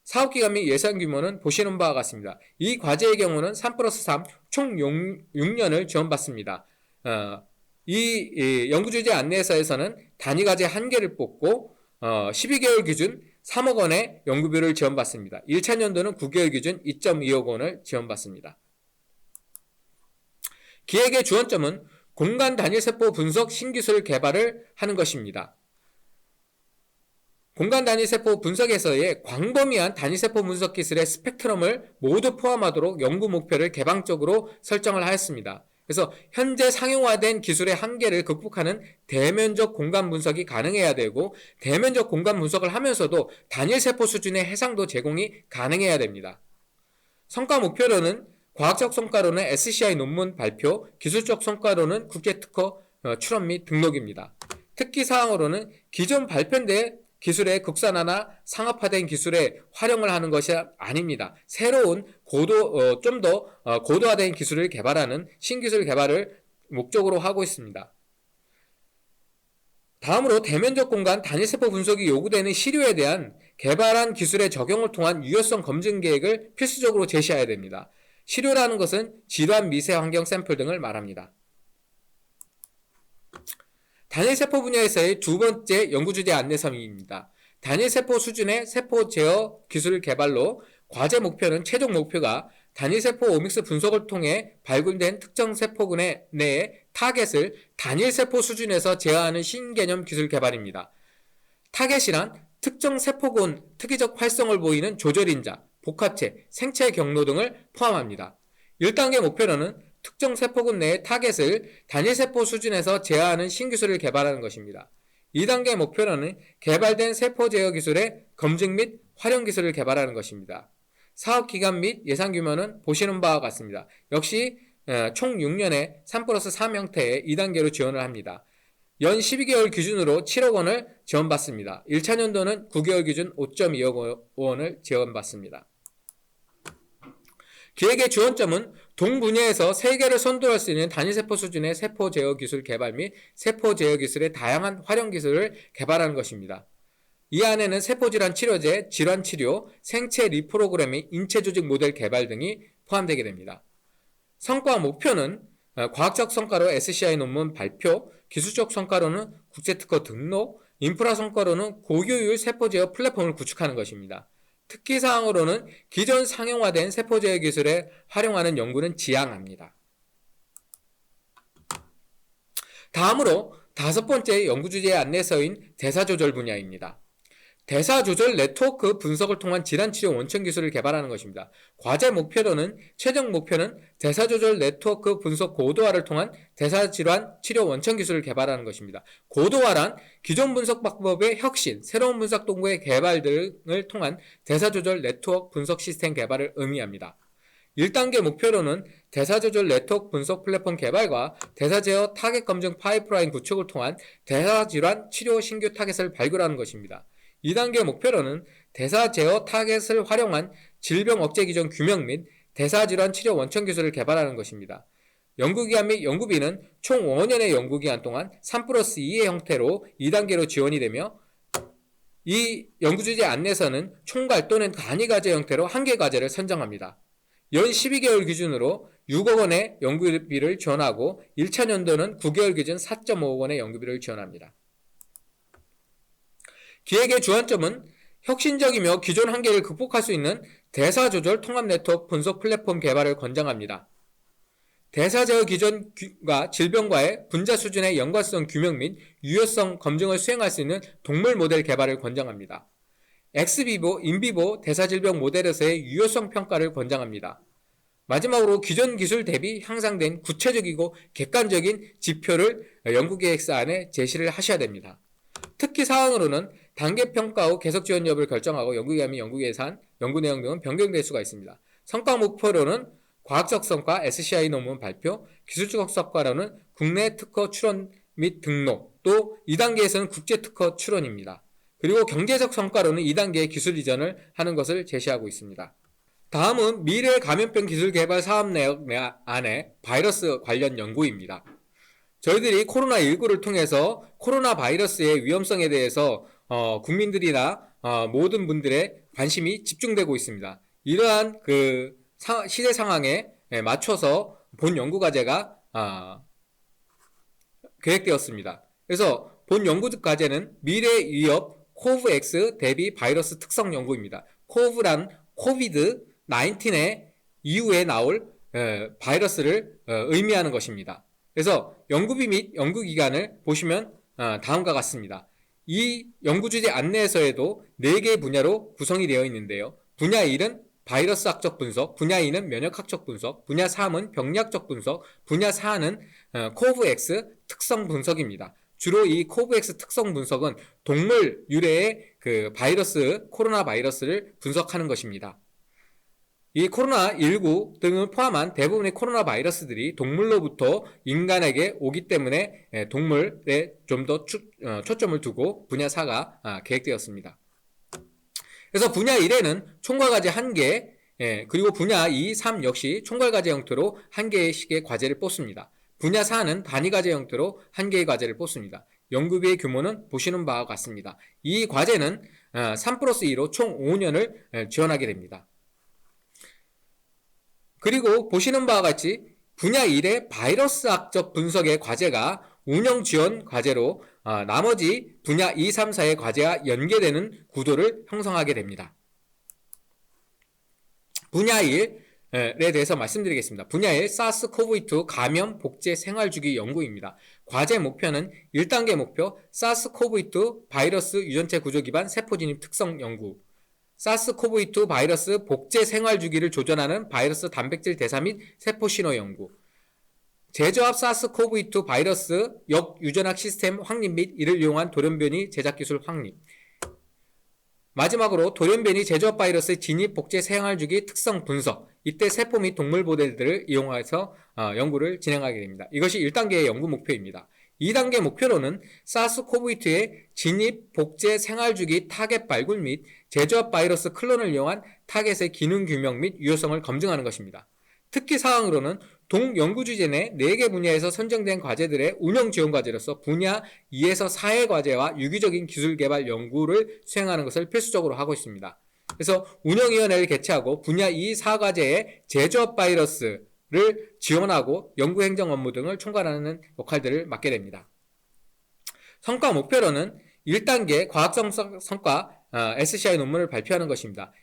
사업기간 및 예산 규모는 보시는 바와 같습니다. 이 과제의 경우는 3+3 총 6년을 지원받습니다. 이 연구주제 안내서에서는 단위과제 1개를 뽑고 12개월 기준 3억 원의 연구비를 지원받습니다. 1차 연도는 9개월 기준 2.2억 원을 지원받습니다. 기획의 주안점은 공간 단일세포 분석 신기술 개발을 하는 것입니다. 공간 단일세포 분석에서의 광범위한 단일세포 분석 기술의 스펙트럼을 모두 포함하도록 연구 목표를 개방적으로 설정을 하였습니다. 그래서 현재 상용화된 기술의 한계를 극복하는 대면적 공간 분석이 가능해야 되고 대면적 공간 분석을 하면서도 단일세포 수준의 해상도 제공이 가능해야 됩니다. 성과 목표로는 과학적 성과로는 SCI 논문 발표, 기술적 성과로는 국제특허 출원 및 등록입니다. 특기사항으로는 기존 발표된 기술의 국산화나 상업화된 기술에 활용을 하는 것이 아닙니다. 새로운 좀 더 고도화된 기술을 개발하는 신기술 개발을 목적으로 하고 있습니다. 다음으로 대면적 공간 단일세포 분석이 요구되는 시료에 대한 개발한 기술의 적용을 통한 유효성 검증 계획을 필수적으로 제시해야 됩니다. 시료라는 것은 질환 미세 환경 샘플 등을 말합니다. 단일세포 분야에서의 두 번째 연구주제 안내서입니다. 단일세포 수준의 세포 제어 기술 개발로 과제 목표는 최종 목표가 단일세포 오믹스 분석을 통해 발굴된 특정 세포군 내의 타겟을 단일세포 수준에서 제어하는 신개념 기술 개발입니다. 타겟이란 특정 세포군 특이적 활성을 보이는 조절인자, 복합체, 생체 경로 등을 포함합니다. 1단계 목표로는 특정 세포군 내의 타겟을 단일세포 수준에서 제어하는 신기술을 개발하는 것입니다. 2단계 목표로는 개발된 세포 제어 기술의 검증 및 활용 기술을 개발하는 것입니다. 사업기간 및 예산 규모는 보시는 바와 같습니다. 역시 총 6년에 3+3 형태의 2단계로 지원을 합니다. 연 12개월 기준으로 7억 원을 지원받습니다. 1차 연도는 9개월 기준 5.2억 원을 지원받습니다. 기획의 주안점은 동 분야에서 세계를 선도할 수 있는 단일세포 수준의 세포 제어 기술 개발 및 세포 제어 기술의 다양한 활용 기술을 개발하는 것입니다. 이 안에는 세포질환 치료제, 질환 치료, 생체 리프로그래밍, 인체 조직 모델 개발 등이 포함되게 됩니다. 성과 목표는 과학적 성과로 SCI 논문 발표, 기술적 성과로는 국제특허 등록, 인프라 성과로는 고효율 세포 제어 플랫폼을 구축하는 것입니다. 특기사항으로는 기존 상용화된 세포 제어 기술에 활용하는 연구는 지향합니다. 다음으로 5번째 연구주제 안내서인 대사조절 분야입니다. 대사조절 네트워크 분석을 통한 질환치료 원천 기술을 개발하는 것입니다. 과제 목표로는 최종 목표는 대사조절 네트워크 분석 고도화를 통한 대사질환 치료 원천 기술을 개발하는 것입니다. 고도화란 기존 분석 방법의 혁신, 새로운 분석 도구의 개발 등을 통한 대사조절 네트워크 분석 시스템 개발을 의미합니다. 1단계 목표로는 대사조절 네트워크 분석 플랫폼 개발과 대사제어 타겟 검증 파이프라인 구축을 통한 대사질환 치료 신규 타겟을 발굴하는 것입니다. 2단계 목표로는 대사 제어 타겟을 활용한 질병 억제 기전 규명 및 대사질환 치료 원천 기술을 개발하는 것입니다. 연구기간 및 연구비는 총 5년의 연구기간 동안 3+2의 형태로 2단계로 지원이 되며 이 연구주제 안내서는 총괄 또는 단위과제 형태로 한 개 과제를 선정합니다. 연 12개월 기준으로 6억 원의 연구비를 지원하고 1차 연도는 9개월 기준 4.5억 원의 연구비를 지원합니다. 기획의 주안점은 혁신적이며 기존 한계를 극복할 수 있는 대사조절 통합 네트워크 분석 플랫폼 개발을 권장합니다. 대사제어 기전과 질병과의 분자 수준의 연관성 규명 및 유효성 검증을 수행할 수 있는 동물 모델 개발을 권장합니다. 엑스비보, 인비보 대사질병 모델에서의 유효성 평가를 권장합니다. 마지막으로 기존 기술 대비 향상된 구체적이고 객관적인 지표를 연구계획서안에 제시를 하셔야 됩니다. 특기 사항으로는 단계 평가 후 계속 지원 여부를 결정하고 연구기간 및 연구 예산, 연구 내용 등은 변경될 수가 있습니다. 성과 목표로는 과학적 성과, SCI 논문 발표, 기술적 성과로는 국내 특허 출원 및 등록, 또 2단계에서는 국제 특허 출원입니다. 그리고 경제적 성과로는 2단계의 기술 이전을 하는 것을 제시하고 있습니다. 다음은 미래 감염병 기술 개발 사업 내역 안에 바이러스 관련 연구입니다. 저희들이 코로나19를 통해서 코로나 바이러스의 위험성에 대해서 국민들이나 모든 분들의 관심이 집중되고 있습니다. 이러한 그 시대 상황에 맞춰서 본 연구과제가 계획되었습니다. 그래서 본 연구과제는 미래 위협 코브X 대비 바이러스 특성 연구입니다. 코브란 코비드 19의 이후에 나올 바이러스를 의미하는 것입니다. 그래서 연구비 및 연구기간을 보시면 다음과 같습니다. 이 연구주제 안내서에도 4개의 분야로 구성이 되어 있는데요. 분야 1은 바이러스학적 분석, 분야 2는 면역학적 분석, 분야 3은 병리학적 분석, 분야 4는 코브X 특성 분석입니다. 주로 이 코브X 특성 분석은 동물 유래의 그 바이러스, 코로나 바이러스를 분석하는 것입니다. 이 코로나19 등을 포함한 대부분의 코로나 바이러스들이 동물로부터 인간에게 오기 때문에 동물에 좀 더 초점을 두고 분야 4가 계획되었습니다. 그래서 분야 1에는 총괄과제 1개, 그리고 분야 2, 3 역시 총괄과제 형태로 1개씩의 과제를 뽑습니다. 분야 4는 단위과제 형태로 1개의 과제를 뽑습니다. 연구비의 규모는 보시는 바와 같습니다. 이 과제는 3+2로 총 5년을 지원하게 됩니다. 그리고 보시는 바와 같이 분야 1의 바이러스학적 분석의 과제가 운영 지원 과제로 나머지 분야 2, 3, 4의 과제와 연계되는 구도를 형성하게 됩니다. 분야 1에 대해서 말씀드리겠습니다. 분야 1 사스코브2 감염 복제 생활주기 연구입니다. 과제 목표는 1단계 목표 사스코브2 바이러스 유전체 구조 기반 세포 진입 특성 연구, 사스코브2 바이러스 복제 생활주기를 조절하는 바이러스 단백질 대사 및 세포 신호 연구, 재조합 사스코브2 바이러스 역유전학 시스템 확립 및 이를 이용한 돌연변이 제작 기술 확립, 마지막으로 돌연변이 제조합 바이러스의 진입 복제 생활주기 특성 분석, 이때 세포 및 동물 모델들을 이용해서 연구를 진행하게 됩니다. 이것이 1단계의 연구 목표입니다. 2단계 목표로는 사스코브2의 진입 복제 생활주기 타겟 발굴 및 제조합 바이러스 클론을 이용한 타겟의 기능 규명 및 유효성을 검증하는 것입니다. 특기 사항으로는 동 연구 주제 내 4개 분야에서 선정된 과제들의 운영 지원 과제로서 분야 2에서 4의 과제와 유기적인 기술 개발 연구를 수행하는 것을 필수적으로 하고 있습니다. 그래서 운영위원회를 개최하고 분야 2, 4 과제의 제조합 바이러스를 지원하고 연구행정 업무 등을 총괄하는 역할들을 맡게 됩니다. 성과 목표로는 1단계 과학적 성과 SCI 논문을 발표하는 것입니다.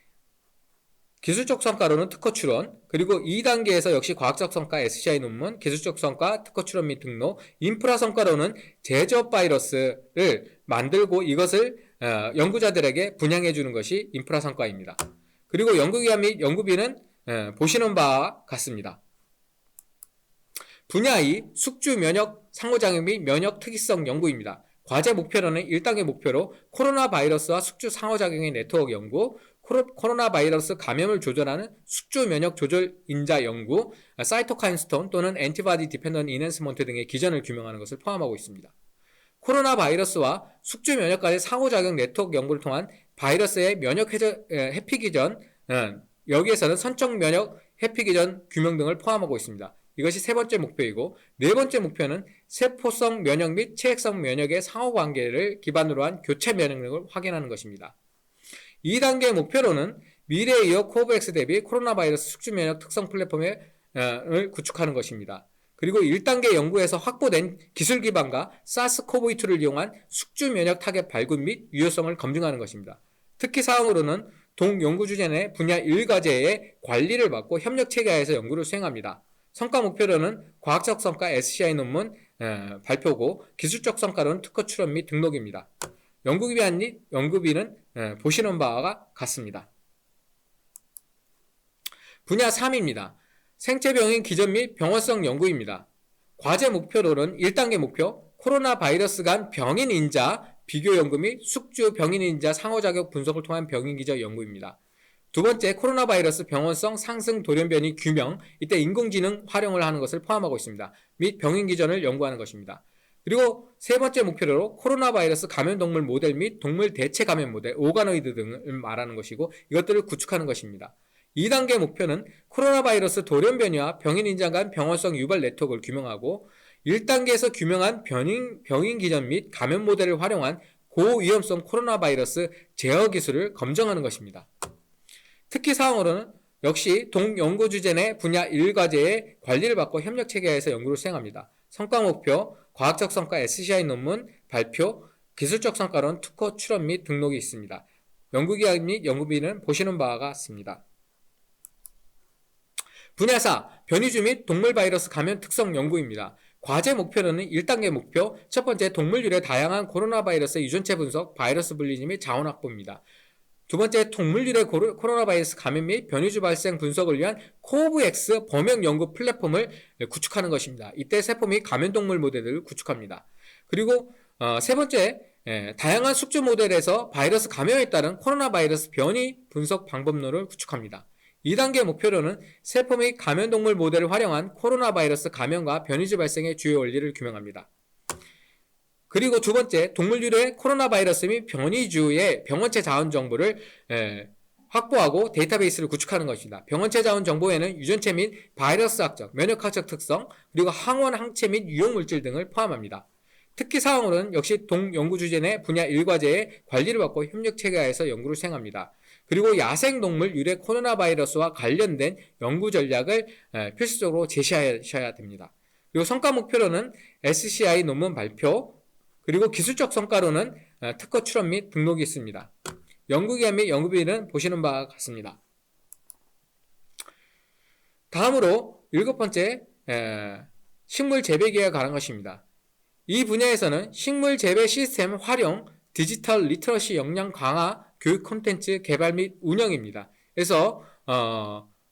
기술적 성과로는 특허 출원, 그리고 2단계에서 역시 과학적 성과 SCI 논문, 기술적 성과 특허 출원 및 등록, 인프라 성과로는 제조업 바이러스를 만들고 이것을 연구자들에게 분양해 주는 것이 인프라 성과입니다. 그리고 연구기간 및 연구비는 보시는 바와 같습니다. 분야 2, 숙주 면역 상호작용 및 면역 특이성 연구입니다. 과제 목표로는 1단계 목표로 코로나 바이러스와 숙주 상호작용의 네트워크 연구, 코로나 바이러스 감염을 조절하는 숙주 면역 조절 인자 연구, 사이토카인 스톤 또는 엔티바디 디펜던트 이넨스먼트 등의 기전을 규명하는 것을 포함하고 있습니다. 코로나 바이러스와 숙주 면역 간의 상호작용 네트워크 연구를 통한 바이러스의 면역 회피 기전, 여기에서는 선적 면역 회피 기전 규명 등을 포함하고 있습니다. 이것이 세 번째 목표이고, 네 번째 목표는 세포성 면역 및 체액성 면역의 상호관계를 기반으로 한 교체 면역력을 확인하는 것입니다. 2단계 목표로는 미래에 이어 코브엑스 대비 코로나 바이러스 숙주 면역 특성 플랫폼을 구축하는 것입니다. 그리고 1단계 연구에서 확보된 기술 기반과 사스코브2를 이용한 숙주 면역 타겟 발굴 및 유효성을 검증하는 것입니다. 특히 사항으로는 동연구 주제 내 분야 1과제의 관리를 맡고 협력 체계하에서 연구를 수행합니다. 성과 목표로는 과학적 성과 SCI 논문 발표고, 기술적 성과로는 특허 출원 및 등록입니다. 연구기간 및 연구비는 보시는 바와 같습니다. 분야 3입니다. 생체병인 기전 및 병원성 연구입니다. 과제 목표로는 1단계 목표, 코로나 바이러스 간 병인 인자 비교 연구 및 숙주 병인 인자 상호작용 분석을 통한 병인 기전 연구입니다. 두 번째, 코로나 바이러스 병원성 상승 돌연변이 규명, 이때 인공지능 활용을 하는 것을 포함하고 있습니다. 및 병인 기전을 연구하는 것입니다. 그리고 세 번째 목표로 코로나 바이러스 감염 동물 모델 및 동물 대체 감염 모델, 오가노이드 등을 말하는 것이고, 이것들을 구축하는 것입니다. 2단계 목표는 코로나 바이러스 돌연변이와 병인 인자 간 병원성 유발 네트워크를 규명하고, 1단계에서 규명한 병인 기전 및 감염 모델을 활용한 고위험성 코로나 바이러스 제어 기술을 검증하는 것입니다. 특히 사항으로는 역시 동연구 주제 내 분야 1과제의 관리를 받고 협력 체계에서 연구를 수행합니다. 성과 목표, 과학적 성과 SCI 논문 발표, 기술적 성과로는 특허 출원 및 등록이 있습니다. 연구기간 및 연구비는 보시는 바와 같습니다. 분야 4, 변이주 및 동물 바이러스 감염 특성 연구입니다. 과제 목표로는 1단계 목표, 첫 번째 동물률의 다양한 코로나 바이러스 유전체 분석, 바이러스 분리지 및 자원 확보입니다. 두 번째, 동물률의 코로나 바이러스 감염 및 변이주 발생 분석을 위한 코브엑스 범역 연구 플랫폼을 구축하는 것입니다. 이때 세포 및 감염동물 모델을 구축합니다. 그리고 세 번째, 다양한 숙주 모델에서 바이러스 감염에 따른 코로나 바이러스 변이 분석 방법론을 구축합니다. 2단계 목표로는 세포 및 감염동물 모델을 활용한 코로나 바이러스 감염과 변이주 발생의 주요 원리를 규명합니다. 그리고 두 번째, 동물류의 코로나 바이러스 및 변이주의 병원체 자원 정보를 확보하고 데이터베이스를 구축하는 것입니다. 병원체 자원 정보에는 유전체 및 바이러스학적, 면역학적 특성, 그리고 항원, 항체 및 유용물질 등을 포함합니다. 특히 사항으로는 역시 동연구 주제 내 분야 1과제의 관리를 받고 협력체계하에서 연구를 수행합니다. 그리고 야생동물 유래 코로나 바이러스와 관련된 연구 전략을 필수적으로 제시하셔야 됩니다. 그리고 성과 목표로는 SCI 논문 발표, 그리고 기술적 성과로는 특허 출원 및 등록이 있습니다. 연구기간 및 연구비는 보시는 바와 같습니다. 다음으로 7번째, 식물 재배기에 관한 것입니다. 이 분야에서는 식물 재배 시스템 활용, 디지털 리터러시 역량 강화, 교육 콘텐츠 개발 및 운영입니다. 그래서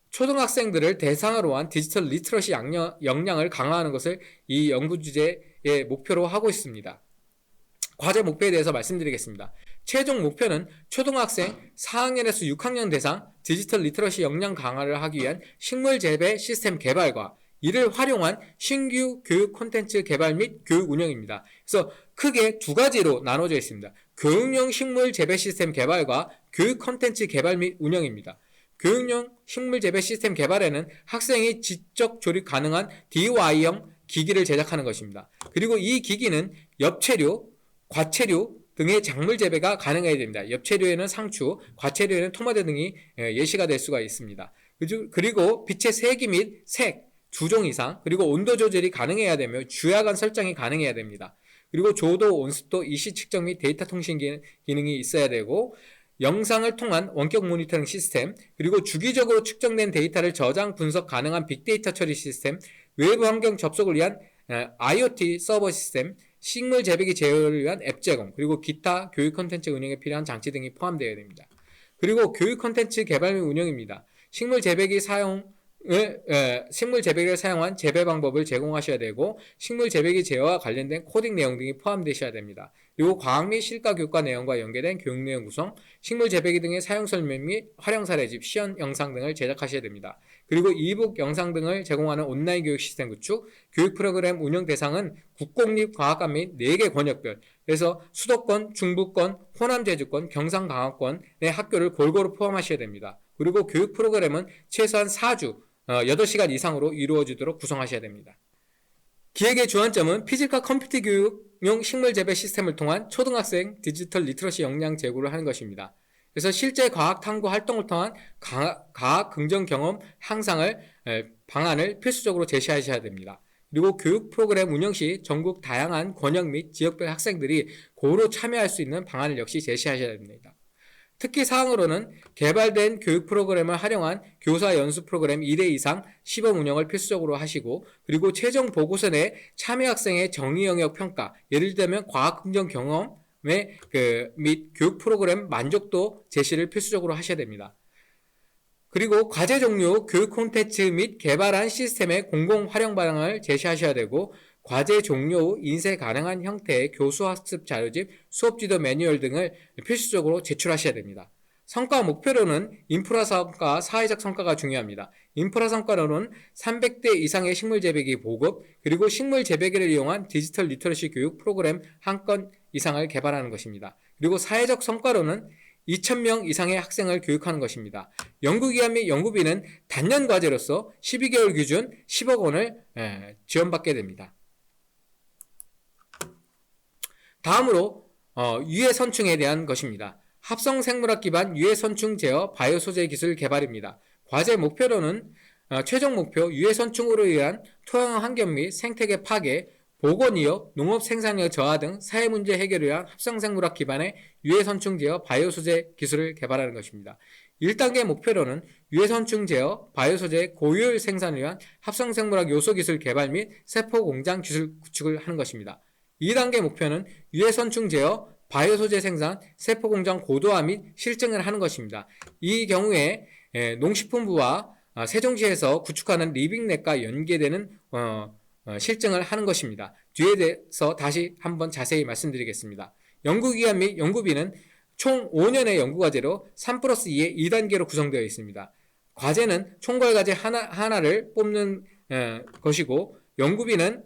초등학생들을 대상으로 한 디지털 리터러시 역량을 강화하는 것을 이 연구 주제의 목표로 하고 있습니다. 과제 목표에 대해서 말씀드리겠습니다. 최종 목표는 초등학생 4학년에서 6학년 대상 디지털 리터러시 역량 강화를 하기 위한 식물 재배 시스템 개발과 이를 활용한 신규 교육 콘텐츠 개발 및 교육 운영입니다. 그래서 크게 두 가지로 나눠져 있습니다. 교육용 식물 재배 시스템 개발과 교육 콘텐츠 개발 및 운영입니다. 교육용 식물 재배 시스템 개발에는 학생이 지적 조립 가능한 DIY형 기기를 제작하는 것입니다. 그리고 이 기기는 엽채류, 과채류 등의 작물 재배가 가능해야 됩니다. 엽채류에는 상추, 과채류에는 토마토 등이 예시가 될 수가 있습니다. 그리고 빛의 세기 및 색, 2종 이상, 그리고 온도 조절이 가능해야 되며 주야간 설정이 가능해야 됩니다. 그리고 조도, 온습도, 이시 측정 및 데이터 통신 기능이 있어야 되고, 영상을 통한 원격 모니터링 시스템, 그리고 주기적으로 측정된 데이터를 저장 분석 가능한 빅데이터 처리 시스템, 외부 환경 접속을 위한 IoT 서버 시스템, 식물 재배기 제어를 위한 앱 제공, 그리고 기타 교육 콘텐츠 운영에 필요한 장치 등이 포함되어야 됩니다. 그리고 교육 콘텐츠 개발 및 운영입니다. 식물 재배기를 사용한 재배 방법을 제공하셔야 되고, 식물 재배기 제어와 관련된 코딩 내용 등이 포함되셔야 됩니다. 그리고 과학 및 실과 교과 내용과 연계된 교육 내용 구성, 식물 재배기 등의 사용 설명 및 활용 사례집, 시연 영상 등을 제작하셔야 됩니다. 그리고 이북 영상 등을 제공하는 온라인 교육 시스템 구축, 교육 프로그램 운영 대상은 국공립과학관 및 4개 권역별, 그래서 수도권, 중부권, 호남 제주권, 경상 강화권의 학교를 골고루 포함하셔야 됩니다. 그리고 교육 프로그램은 최소한 4주, 8시간 이상으로 이루어지도록 구성하셔야 됩니다. 기획의 주안점은 피지컬 컴퓨터 교육용 식물 재배 시스템을 통한 초등학생 디지털 리터러시 역량 제고를 하는 것입니다. 그래서 실제 과학 탐구 활동을 통한 과학 긍정 경험 향상을 방안을 필수적으로 제시하셔야 됩니다. 그리고 교육 프로그램 운영 시 전국 다양한 권역 및 지역별 학생들이 고루 참여할 수 있는 방안을 역시 제시하셔야 됩니다. 특히 사항으로는 개발된 교육 프로그램을 활용한 교사 연수 프로그램 2대 이상 시범 운영을 필수적으로 하시고, 그리고 최종 보고서 내 참여 학생의 정의 영역 평가, 예를 들면 과학 긍정 경험 및 교육 프로그램 만족도 제시를 필수적으로 하셔야 됩니다. 그리고 과제 종류, 교육 콘텐츠 및 개발한 시스템의 공공 활용 방향을 제시하셔야 되고, 과제 종료 후 인쇄 가능한 형태의 교수학습 자료집, 수업지도 매뉴얼 등을 필수적으로 제출하셔야 됩니다. 성과 목표로는 인프라 성과, 사회적 성과가 중요합니다. 인프라 성과로는 300대 이상의 식물 재배기 보급, 그리고 식물 재배기를 이용한 디지털 리터러시 교육 프로그램 한 건 이상을 개발하는 것입니다. 그리고 사회적 성과로는 2,000명 이상의 학생을 교육하는 것입니다. 연구기간 및 연구비는 단년 과제로서 12개월 기준 10억 원을 지원받게 됩니다. 다음으로 유해 선충에 대한 것입니다. 합성 생물학 기반 유해 선충 제어 바이오 소재 기술 개발입니다. 과제 목표로는 최종 목표 유해 선충으로 인한 토양 환경 및 생태계 파괴, 보건 위협, 농업 생산력 저하 등 사회 문제 해결을 위한 합성 생물학 기반의 유해 선충 제어 바이오 소재 기술을 개발하는 것입니다. 1단계 목표로는 유해 선충 제어 바이오 소재 고효율 생산을 위한 합성 생물학 요소 기술 개발 및 세포 공장 기술 구축을 하는 것입니다. 2단계 목표는 유해 선충 제어, 바이오 소재 생산, 세포 공장 고도화 및 실증을 하는 것입니다. 이 경우에 농식품부와 세종시에서 구축하는 리빙랩과 연계되는 실증을 하는 것입니다. 뒤에 대해서 다시 한번 자세히 말씀드리겠습니다. 연구기간 및 연구비는 총 5년의 연구과제로 3+2의 2단계로 구성되어 있습니다. 과제는 총괄과제 하나를 뽑는 것이고, 연구비는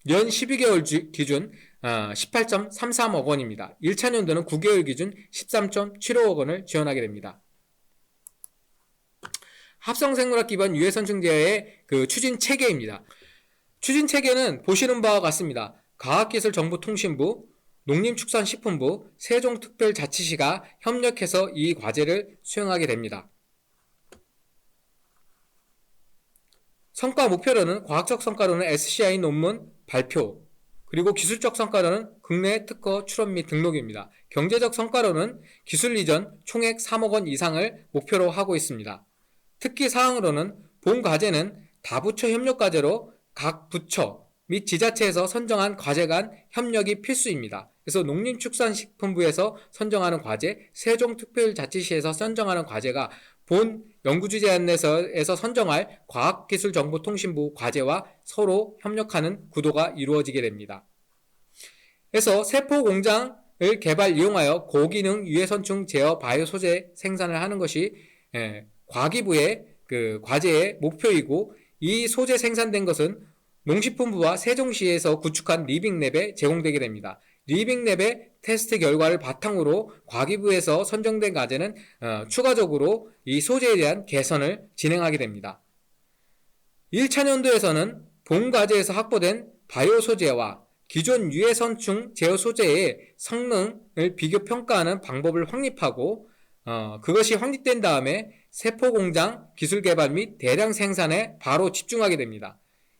연 12개월 기준 18.33억 원입니다. 1차 연도는 9개월 기준 13.75억 원을 지원하게 됩니다. 합성생물학 기반 유해 선충 제어의 추진 체계입니다. 추진 체계는 보시는 바와 같습니다. 과학기술정보통신부, 농림축산식품부, 세종특별자치시가 협력해서 이 과제를 수행하게 됩니다. 성과 목표로는 과학적 성과로는 SCI 논문 발표, 그리고 기술적 성과로는 국내 특허 출원 및 등록입니다. 경제적 성과로는 기술 이전 총액 3억 원 이상을 목표로 하고 있습니다. 특기 사항으로는 본 과제는 다부처 협력 과제로 각 부처 및 지자체에서 선정한 과제 간 협력이 필수입니다. 그래서 농림축산식품부에서 선정하는 과제, 세종특별자치시에서 선정하는 과제가 본 연구주제안에서 선정할 과학기술정보통신부 과제와 서로 협력하는 구도가 이루어지게 됩니다. 그래서 세포공장을 개발 이용하여 고기능 유해선충 제어 바이오 소재 생산을 하는 것이 과기부의 과제의 목표이고, 이 소재 생산된 것은 농식품부와 세종시에서 구축한 리빙랩에 제공되게 됩니다. 리빙랩의 테스트 결과를 바탕으로 과기부에서 선정된 과제는 추가적으로 이 소재에 대한 개선을 진행하게 됩니다. 1차 연도에서는 본 과제에서 확보된 바이오 소재와 기존 유해 선충 제어 소재의 성능을 비교 평가하는 방법을 확립하고, 그것이 확립된 다음에 세포 공장 기술 개발 및 대량 생산에 바로 집중하게 됩니다.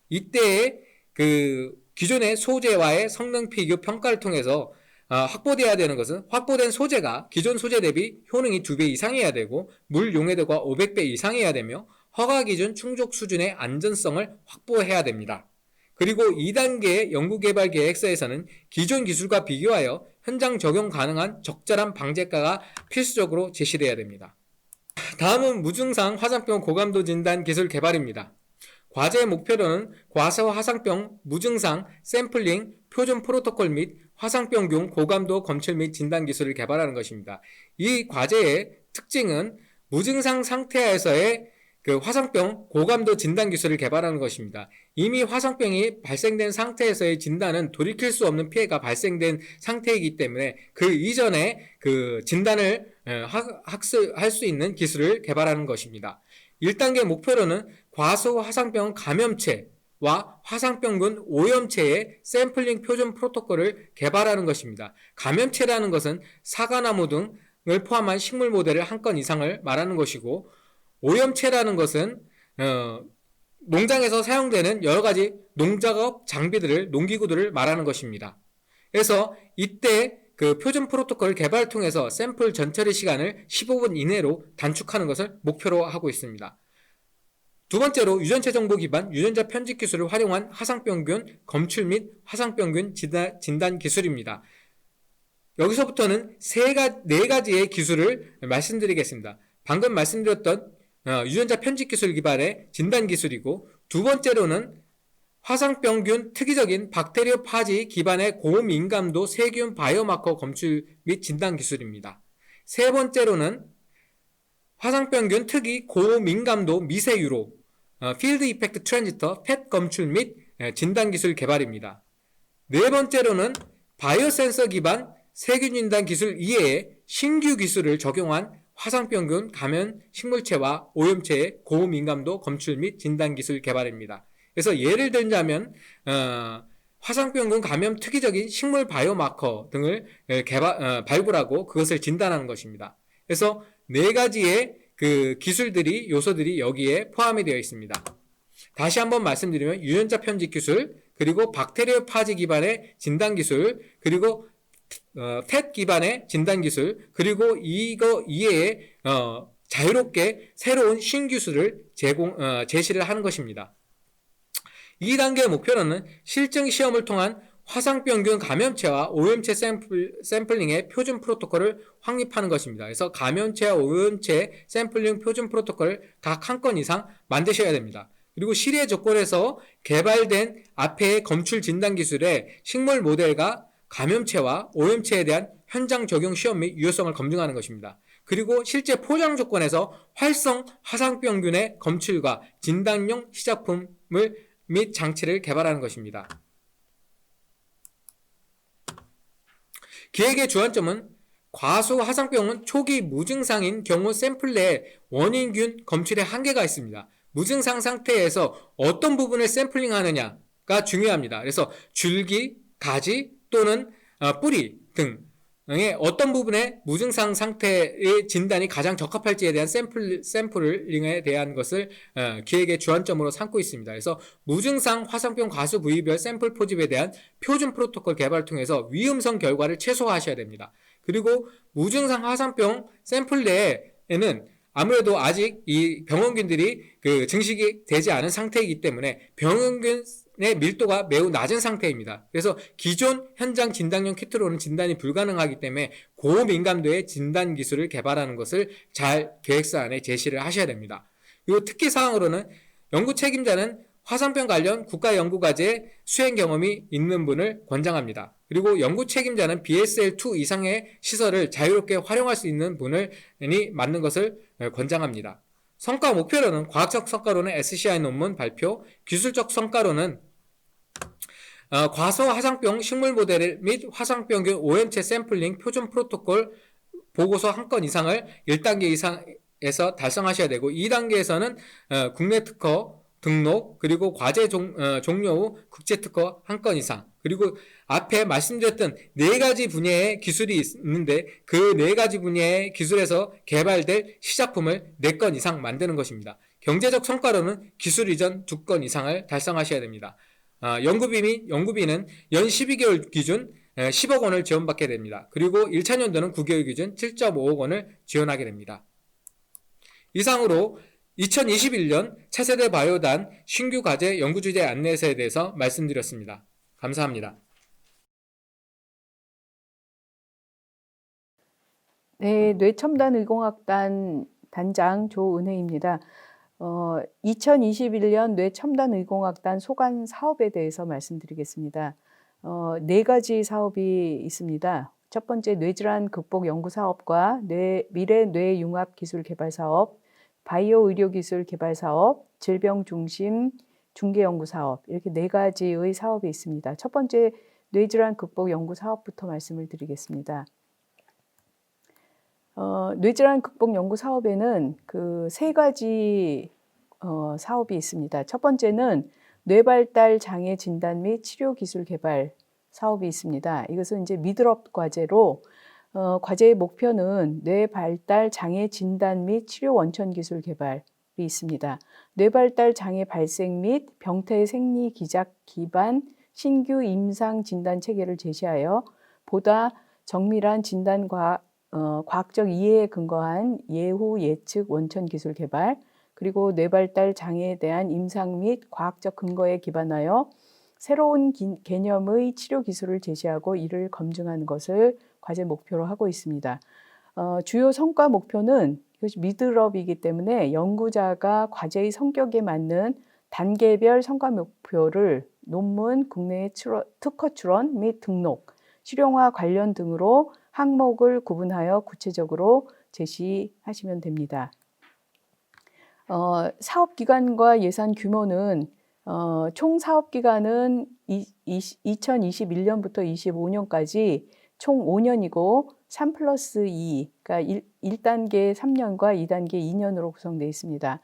이때에 기존의 소재와의 성능 비교 평가를 통해서 확보되어야 되는 것은 확보된 소재가 기존 소재 대비 효능이 2배 이상이어야 되고 물 용해도가 500배 이상이어야 되며 허가 기준 충족 수준의 안전성을 확보해야 됩니다. 그리고 2단계 연구개발 계획서에서는 기존 기술과 비교하여 현장 적용 가능한 적절한 방제가가 필수적으로 제시되어야 됩니다. 다음은 무증상 화상병 고감도 진단 기술 개발입니다. 과제의 목표로는 과서 화상병 무증상 샘플링 표준 프로토콜 및 화상병균 고감도 검출 및 진단 기술을 개발하는 것입니다. 이 과제의 특징은 무증상 상태에서의 화상병 고감도 진단 기술을 개발하는 것입니다. 이미 화상병이 발생된 상태에서의 진단은 돌이킬 수 없는 피해가 발생된 상태이기 때문에 그 이전에 진단을 할 수 있는 기술을 개발하는 것입니다. 1단계 목표로는 과소 화상병 감염체와 화상병균 오염체의 샘플링 표준 프로토콜을 개발하는 것입니다. 감염체라는 것은 사과나무 등을 포함한 식물 모델을 한 건 이상을 말하는 것이고, 오염체라는 것은 농장에서 사용되는 여러 가지 농작업 장비들을, 농기구들을 말하는 것입니다. 그래서 이때 표준 프로토콜 개발을 통해서 샘플 전처리 시간을 15분 이내로 단축하는 것을 목표로 하고 있습니다. 두 번째로 유전체 정보 기반 유전자 편집 기술을 활용한 화상병균 검출 및 화상병균 진단 기술입니다. 여기서부터는 네 가지의 기술을 말씀드리겠습니다. 방금 말씀드렸던 유전자 편집 기술 기반의 진단 기술이고, 두 번째로는 화상병균 특이적인 박테리오 파지 기반의 고민감도 세균 바이오마커 검출 및 진단 기술입니다. 세 번째로는 화상병균 특이 고민감도 미세유로 필드 이펙트 트랜지터 펫 검출 및 진단 기술 개발입니다. 네 번째로는 바이오센서 기반 세균 진단 기술 이외에 신규 기술을 적용한 화상병균 감염 식물체와 오염체의 고민감도 검출 및 진단 기술 개발입니다. 그래서 예를 들자면 화상병균 감염 특이적인 식물 바이오마커 등을 발굴하고 그것을 진단하는 것입니다. 그래서 네 가지의 기술들이, 요소들이 여기에 포함이 되어 있습니다. 다시 한번 말씀드리면 유전자 편집 기술, 그리고 박테리오 파지 기반의 진단 기술, 그리고 펫 기반의 진단 기술, 그리고 이거 이외에 자유롭게 새로운 신기술을 제시를 하는 것입니다. 2단계 목표로는 실증 시험을 통한 화상병균 감염체와 오염체 샘플링의 표준 프로토콜을 확립하는 것입니다. 그래서 감염체와 오염체 샘플링 표준 프로토콜을 각 한 건 이상 만드셔야 됩니다. 그리고 실외 조건에서 개발된 앞의 검출 진단 기술의 식물 모델과 감염체와 오염체에 대한 현장 적용 시험 및 유효성을 검증하는 것입니다. 그리고 실제 포장 조건에서 활성 화상병균의 검출과 진단용 시작품을 및 장치를 개발하는 것입니다. 기획의 주안점은 과소 화상병은 초기 무증상인 경우 샘플 내에 원인균 검출에 한계가 있습니다. 무증상 상태에서 어떤 부분을 샘플링하느냐가 중요합니다. 그래서 줄기, 가지 또는 뿌리 등의 어떤 부분에 무증상 상태의 진단이 가장 적합할지에 대한 샘플링에 대한 것을 기획의 주안점으로 삼고 있습니다. 그래서 무증상 화상병 과수 부위별 샘플 포집에 대한 표준 프로토콜 개발을 통해서 위험성 결과를 최소화하셔야 됩니다. 그리고 무증상 화상병 샘플 내에는 아무래도 아직 이 병원균들이 증식이 되지 않은 상태이기 때문에 병원균의 밀도가 매우 낮은 상태입니다. 그래서 기존 현장 진단용 키트로는 진단이 불가능하기 때문에 고민감도의 진단 기술을 개발하는 것을 잘 계획서안에 제시를 하셔야 됩니다. 그리고 특기 사항으로는 연구 책임자는 화상병 관련 국가연구과제 수행 경험이 있는 분을 권장합니다. 그리고 연구 책임자는 BSL2 이상의 시설을 자유롭게 활용할 수 있는 분이 맞는 것을 권장합니다. 성과 목표로는 과학적 성과로는 SCI 논문 발표, 기술적 성과로는 과소 화상병 식물 모델 및 화상병균 오염체 샘플링 표준 프로토콜 보고서 한 건 이상을 1단계 이상에서 달성하셔야 되고, 2단계에서는 국내 특허 등록, 그리고 과제 종료 후 국제 특허 한 건 이상, 그리고 앞에 말씀드렸던 네 가지 분야의 기술이 있는데 그 네 가지 분야의 기술에서 개발될 시작품을 4건 이상 만드는 것입니다. 경제적 성과로는 기술 이전 2건 이상을 달성하셔야 됩니다. 연구비는 연 12개월 기준 10억 원을 지원받게 됩니다. 그리고 1차 연도는 9개월 기준 7.5억 원을 지원하게 됩니다. 이상으로 2021년 차세대 바이오단 신규 과제 연구주제 안내서에 대해서 말씀드렸습니다. 감사합니다. 네, 뇌첨단 의공학단 단장 조은혜입니다. 2021년 뇌첨단 의공학단 소관 사업에 대해서 말씀드리겠습니다. 네 가지 사업이 있습니다. 첫 번째, 뇌질환 극복 연구 사업과 미래 뇌융합 기술 개발 사업, 바이오 의료 기술 개발 사업, 질병 중심 중개 연구 사업, 이렇게 네 가지의 사업이 있습니다. 첫 번째, 뇌질환 극복 연구 사업부터 말씀을 드리겠습니다. 뇌질환 극복 연구 사업에는 그 세 가지 사업이 있습니다. 첫 번째는 뇌발달 장애 진단 및 치료 기술 개발 사업이 있습니다. 이것은 이제 미드럽 과제로 과제의 목표는 뇌발달 장애 진단 및 치료 원천 기술 개발이 있습니다. 뇌발달 장애 발생 및 병태 생리 기작 기반 신규 임상 진단 체계를 제시하여 보다 정밀한 진단 과학적 이해에 근거한 예후 예측 원천 기술 개발, 그리고 뇌발달 장애에 대한 임상 및 과학적 근거에 기반하여 새로운 개념의 치료 기술을 제시하고 이를 검증하는 것을 과제 목표로 하고 있습니다. 주요 성과 목표는 이것이 미드럽이기 때문에 연구자가 과제의 성격에 맞는 단계별 성과 목표를 논문, 국내 특허 출원 및 등록, 실용화 관련 등으로 항목을 구분하여 구체적으로 제시하시면 됩니다. 사업 기간과 예산 규모는 총 사업 기간은 2021년부터 25년까지 총 5년이고 3+2, 그러니까 1단계 3년과 2단계 2년으로 구성되어 있습니다.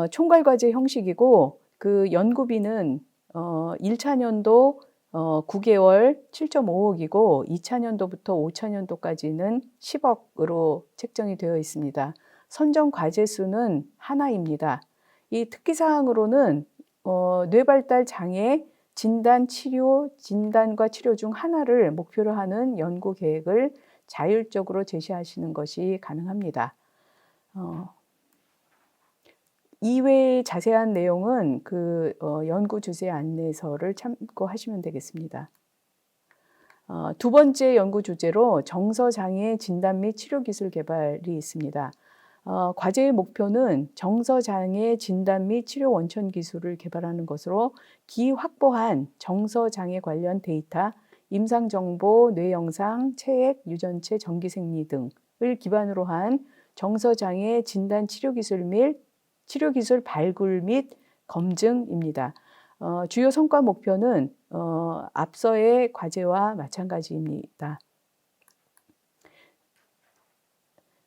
총괄 과제 형식이고 그 연구비는 1차 년도 9개월 7.5억이고 2차 년도부터 5차 년도까지는 10억으로 책정이 되어 있습니다. 선정 과제 수는 하나입니다. 이 특기사항으로는 뇌발달 장애 진단과 치료 중 하나를 목표로 하는 연구 계획을 자율적으로 제시하시는 것이 가능합니다. 이외의 자세한 내용은 그 연구 주제 안내서를 참고하시면 되겠습니다. 두 번째 연구 주제로 정서장애 진단 및 치료 기술 개발이 있습니다. 과제의 목표는 정서장애 진단 및 치료 원천 기술을 개발하는 것으로 기확보한 정서장애 관련 데이터, 임상정보, 뇌영상, 체액, 유전체, 전기생리 등을 기반으로 한 정서장애 진단 치료 기술 발굴 및 검증입니다. 주요 성과 목표는 앞서의 과제와 마찬가지입니다.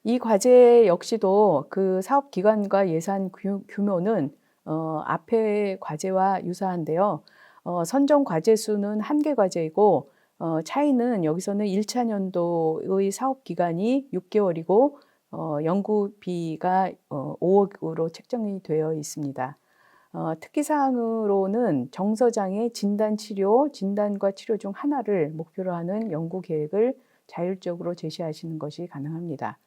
이 과제 역시도 그 사업 기간과 예산 규모는 앞의 과제와 유사한데요. 선정 과제 수는 1개 과제이고 차이는 여기서는 1차 연도의 사업 기간이 6개월이고 연구비가 5억으로 책정이 되어 있습니다. 특기사항으로는 정서장애 진단과 치료 중 하나를 목표로 하는 연구 계획을 자율적으로 제시하시는 것이 가능합니다.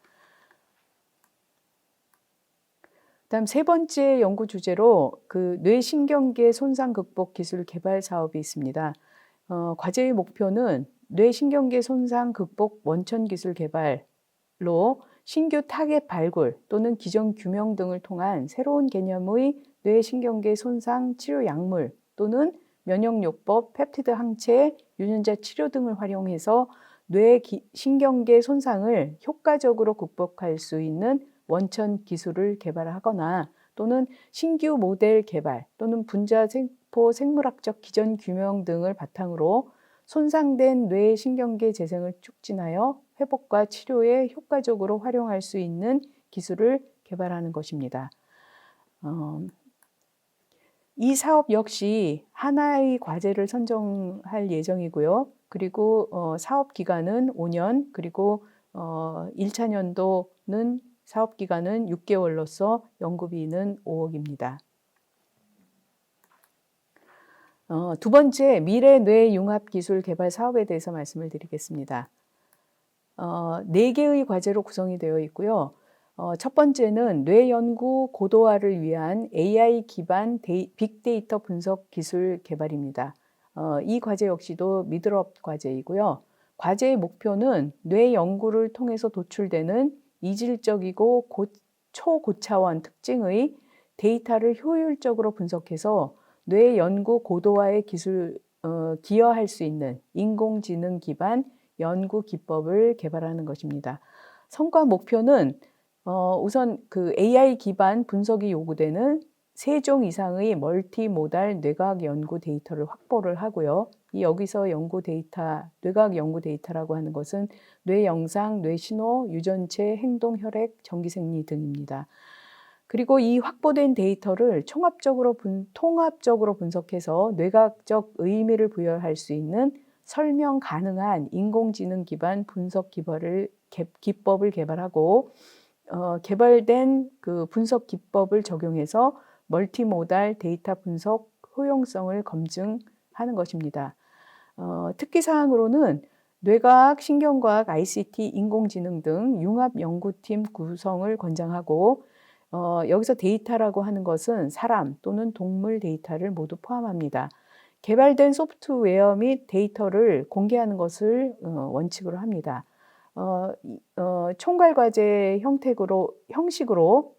다음 세 번째 연구 주제로 그 뇌신경계 손상 극복 기술 개발 사업이 있습니다. 과제의 목표는 뇌신경계 손상 극복 원천 기술 개발로 신규 타겟 발굴 또는 기전 규명 등을 통한 새로운 개념의 뇌신경계 손상 치료 약물 또는 면역요법, 펩티드 항체, 유전자 치료 등을 활용해서 뇌신경계 손상을 효과적으로 극복할 수 있는 원천 기술을 개발하거나 또는 신규 모델 개발 또는 분자세포 생물학적 기전 규명 등을 바탕으로 손상된 뇌신경계 재생을 촉진하여 회복과 치료에 효과적으로 활용할 수 있는 기술을 개발하는 것입니다. 이 사업 역시 하나의 과제를 선정할 예정이고요. 그리고 사업 기간은 5년, 그리고 1차 연도는 사업 기간은 6개월로서 연구비는 5억입니다. 두 번째, 미래 뇌 융합 기술 개발 사업에 대해서 말씀을 드리겠습니다. 4개의 과제로 구성이 되어 있고요. 첫 번째는 뇌 연구 고도화를 위한 AI 기반 빅데이터 분석 기술 개발입니다. 이 과제 역시도 미드업 과제이고요. 과제의 목표는 뇌 연구를 통해서 도출되는 이질적이고 초고차원 특징의 데이터를 효율적으로 분석해서 뇌 연구 고도화의 기여할 수 있는 인공지능 기반 연구 기법을 개발하는 것입니다. 성과 목표는 우선 그 AI 기반 분석이 요구되는 3종 이상의 멀티모달 뇌과학 연구 데이터를 확보를 하고요. 여기서 연구 데이터, 뇌과학 연구 데이터라고 하는 것은 뇌 영상, 뇌 신호, 유전체, 행동, 혈액, 전기생리 등입니다. 그리고 이 확보된 데이터를 통합적으로 분석해서 뇌과학적 의미를 부여할 수 있는 설명 가능한 인공지능 기반 분석 기법을 개발하고 개발된 그 분석 기법을 적용해서 멀티모달 데이터 분석 효용성을 검증하는 것입니다. 특기사항으로는 뇌과학, 신경과학, ICT, 인공지능 등 융합 연구팀 구성을 권장하고 여기서 데이터라고 하는 것은 사람 또는 동물 데이터를 모두 포함합니다. 개발된 소프트웨어 및 데이터를 공개하는 것을 원칙으로 합니다. 총괄과제 형식으로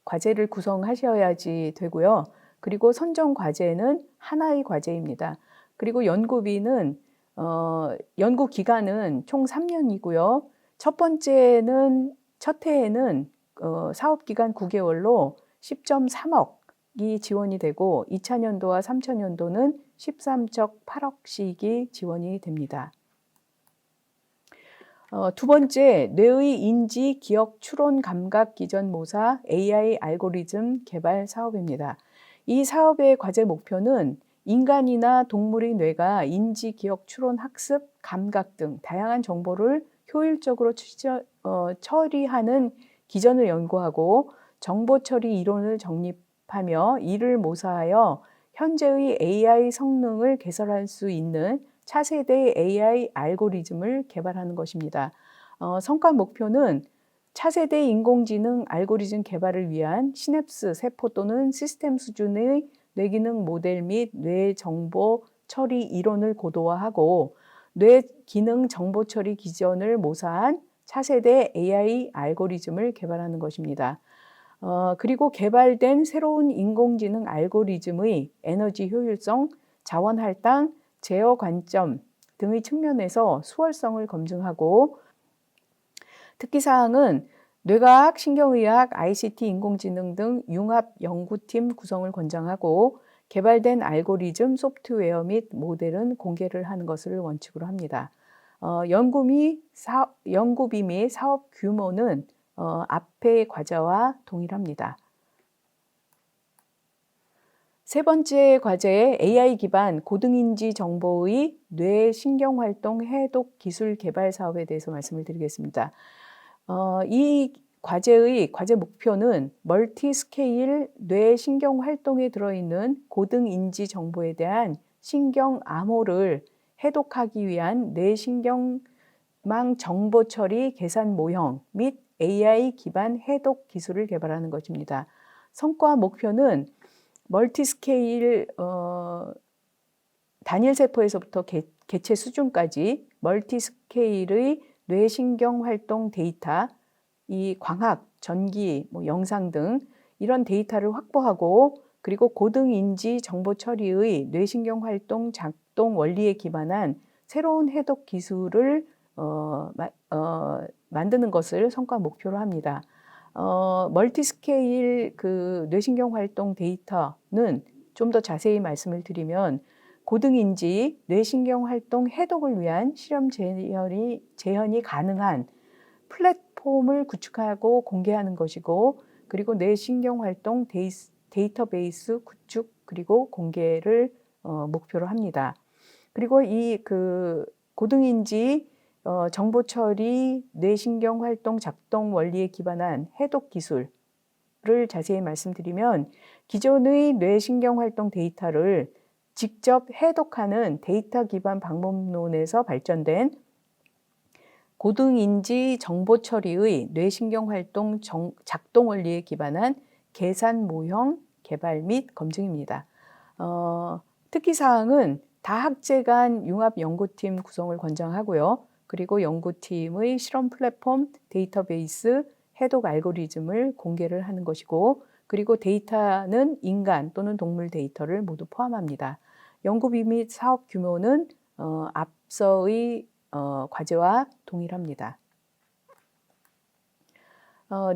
과제를 구성하셔야지 되고요. 그리고 선정 과제는 하나의 과제입니다. 그리고 연구비는 연구 기간은 총 3년이고요. 첫 해에는 사업 기간 9개월로 10.3억이 지원이 되고 2차년도와 3차년도는 13.8억씩이 지원이 됩니다. 두 번째, 뇌의 인지, 기억, 추론, 감각, 기전, 모사, AI 알고리즘 개발 사업입니다. 이 사업의 과제 목표는 인간이나 동물의 뇌가 인지, 기억, 추론, 학습, 감각 등 다양한 정보를 효율적으로 처리하는 기전을 연구하고 정보 처리 이론을 정립하며 이를 모사하여 현재의 AI 성능을 개설할 수 있는 차세대 AI 알고리즘을 개발하는 것입니다. 성과 목표는 차세대 인공지능 알고리즘 개발을 위한 시냅스 세포 또는 시스템 수준의 뇌기능 모델 및 뇌 정보 처리 이론을 고도화하고 뇌 기능 정보 처리 기전을 모사한 차세대 AI 알고리즘을 개발하는 것입니다. 그리고 개발된 새로운 인공지능 알고리즘의 에너지 효율성, 자원 할당, 제어 관점 등의 측면에서 수월성을 검증하고 특기사항은 뇌과학, 신경의학, ICT, 인공지능 등 융합 연구팀 구성을 권장하고 개발된 알고리즘, 소프트웨어 및 모델은 공개를 하는 것을 원칙으로 합니다. 연구비 및 사업 규모는 앞의 과제와 동일합니다. 세 번째 과제 과제 기반 고등인지 정보의 뇌 신경활동 해독 기술 개발 사업에 대해서 말씀을 드리겠습니다. 이 과제 목표는 멀티 스케일 뇌 신경 활동에 들어있는 고등인지 정보에 대한 신경 암호를 해독하기 위한 뇌신경망 정보 처리 계산 모형 및 AI 기반 해독 기술을 개발하는 것입니다. 성과 목표는 멀티 스케일 단일 세포에서부터 개체 수준까지 멀티 스케일의 뇌신경 활동 데이터, 이 광학, 전기, 영상 등 이런 데이터를 확보하고 그리고 고등인지 정보 처리의 뇌신경 활동 작동 원리에 기반한 새로운 해독 기술을 만드는 것을 성과 목표로 합니다. 멀티 스케일 그 뇌신경 활동 데이터는 좀 더 자세히 말씀을 드리면 고등인지 뇌신경 활동 해독을 위한 실험 재현이 가능한 플랫폼을 구축하고 공개하는 것이고 그리고 뇌신경 활동 데이터베이스 구축 그리고 공개를 목표로 합니다. 그리고 이 그 고등인지 정보 처리 뇌신경 활동 작동 원리에 기반한 해독 기술 를 자세히 말씀드리면 기존의 뇌신경활동 데이터를 직접 해독하는 데이터 기반 방법론에서 발전된 고등인지 정보 처리의 뇌신경활동 작동 원리에 기반한 계산 모형 개발 및 검증입니다. 특기사항은 다학제 간 융합 연구팀 구성을 권장하고요. 그리고 연구팀의 실험 플랫폼, 데이터베이스, 해독 알고리즘을 공개를 하는 것이고, 그리고 데이터는 인간 또는 동물 데이터를 모두 포함합니다. 연구비 및 사업 규모는 앞서의 과제와 동일합니다.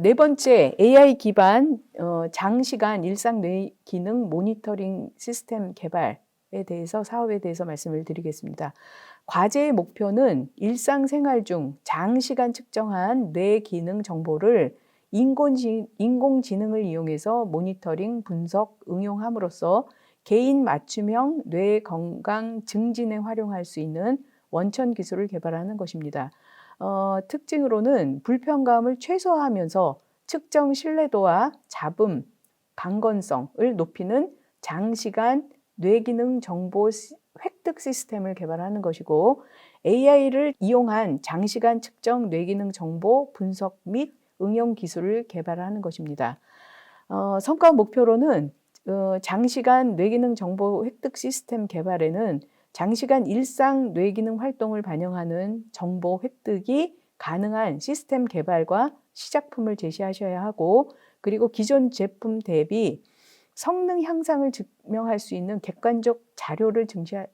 네 번째, AI 기반 장시간 일상 뇌 기능 모니터링 시스템 개발에 대해서 사업에 대해서 말씀을 드리겠습니다. 과제의 목표는 일상생활 중 장시간 측정한 뇌 기능 정보를 인공지능을 이용해서 모니터링, 분석, 응용함으로써 개인 맞춤형 뇌 건강 증진에 활용할 수 있는 원천 기술을 개발하는 것입니다. 특징으로는 불편감을 최소화하면서 측정 신뢰도와 잡음, 강건성을 높이는 장시간 뇌기능 정보 획득 시스템을 개발하는 것이고, AI를 이용한 장시간 측정 뇌기능 정보 분석 및 응용 기술을 개발하는 것입니다. 성과 목표로는 장시간 뇌기능 정보 획득 시스템 개발에는 장시간 일상 뇌기능 활동을 반영하는 정보 획득이 가능한 시스템 개발과 시작품을 제시하셔야 하고, 그리고 기존 제품 대비 성능 향상을 증명할 수 있는 객관적 자료를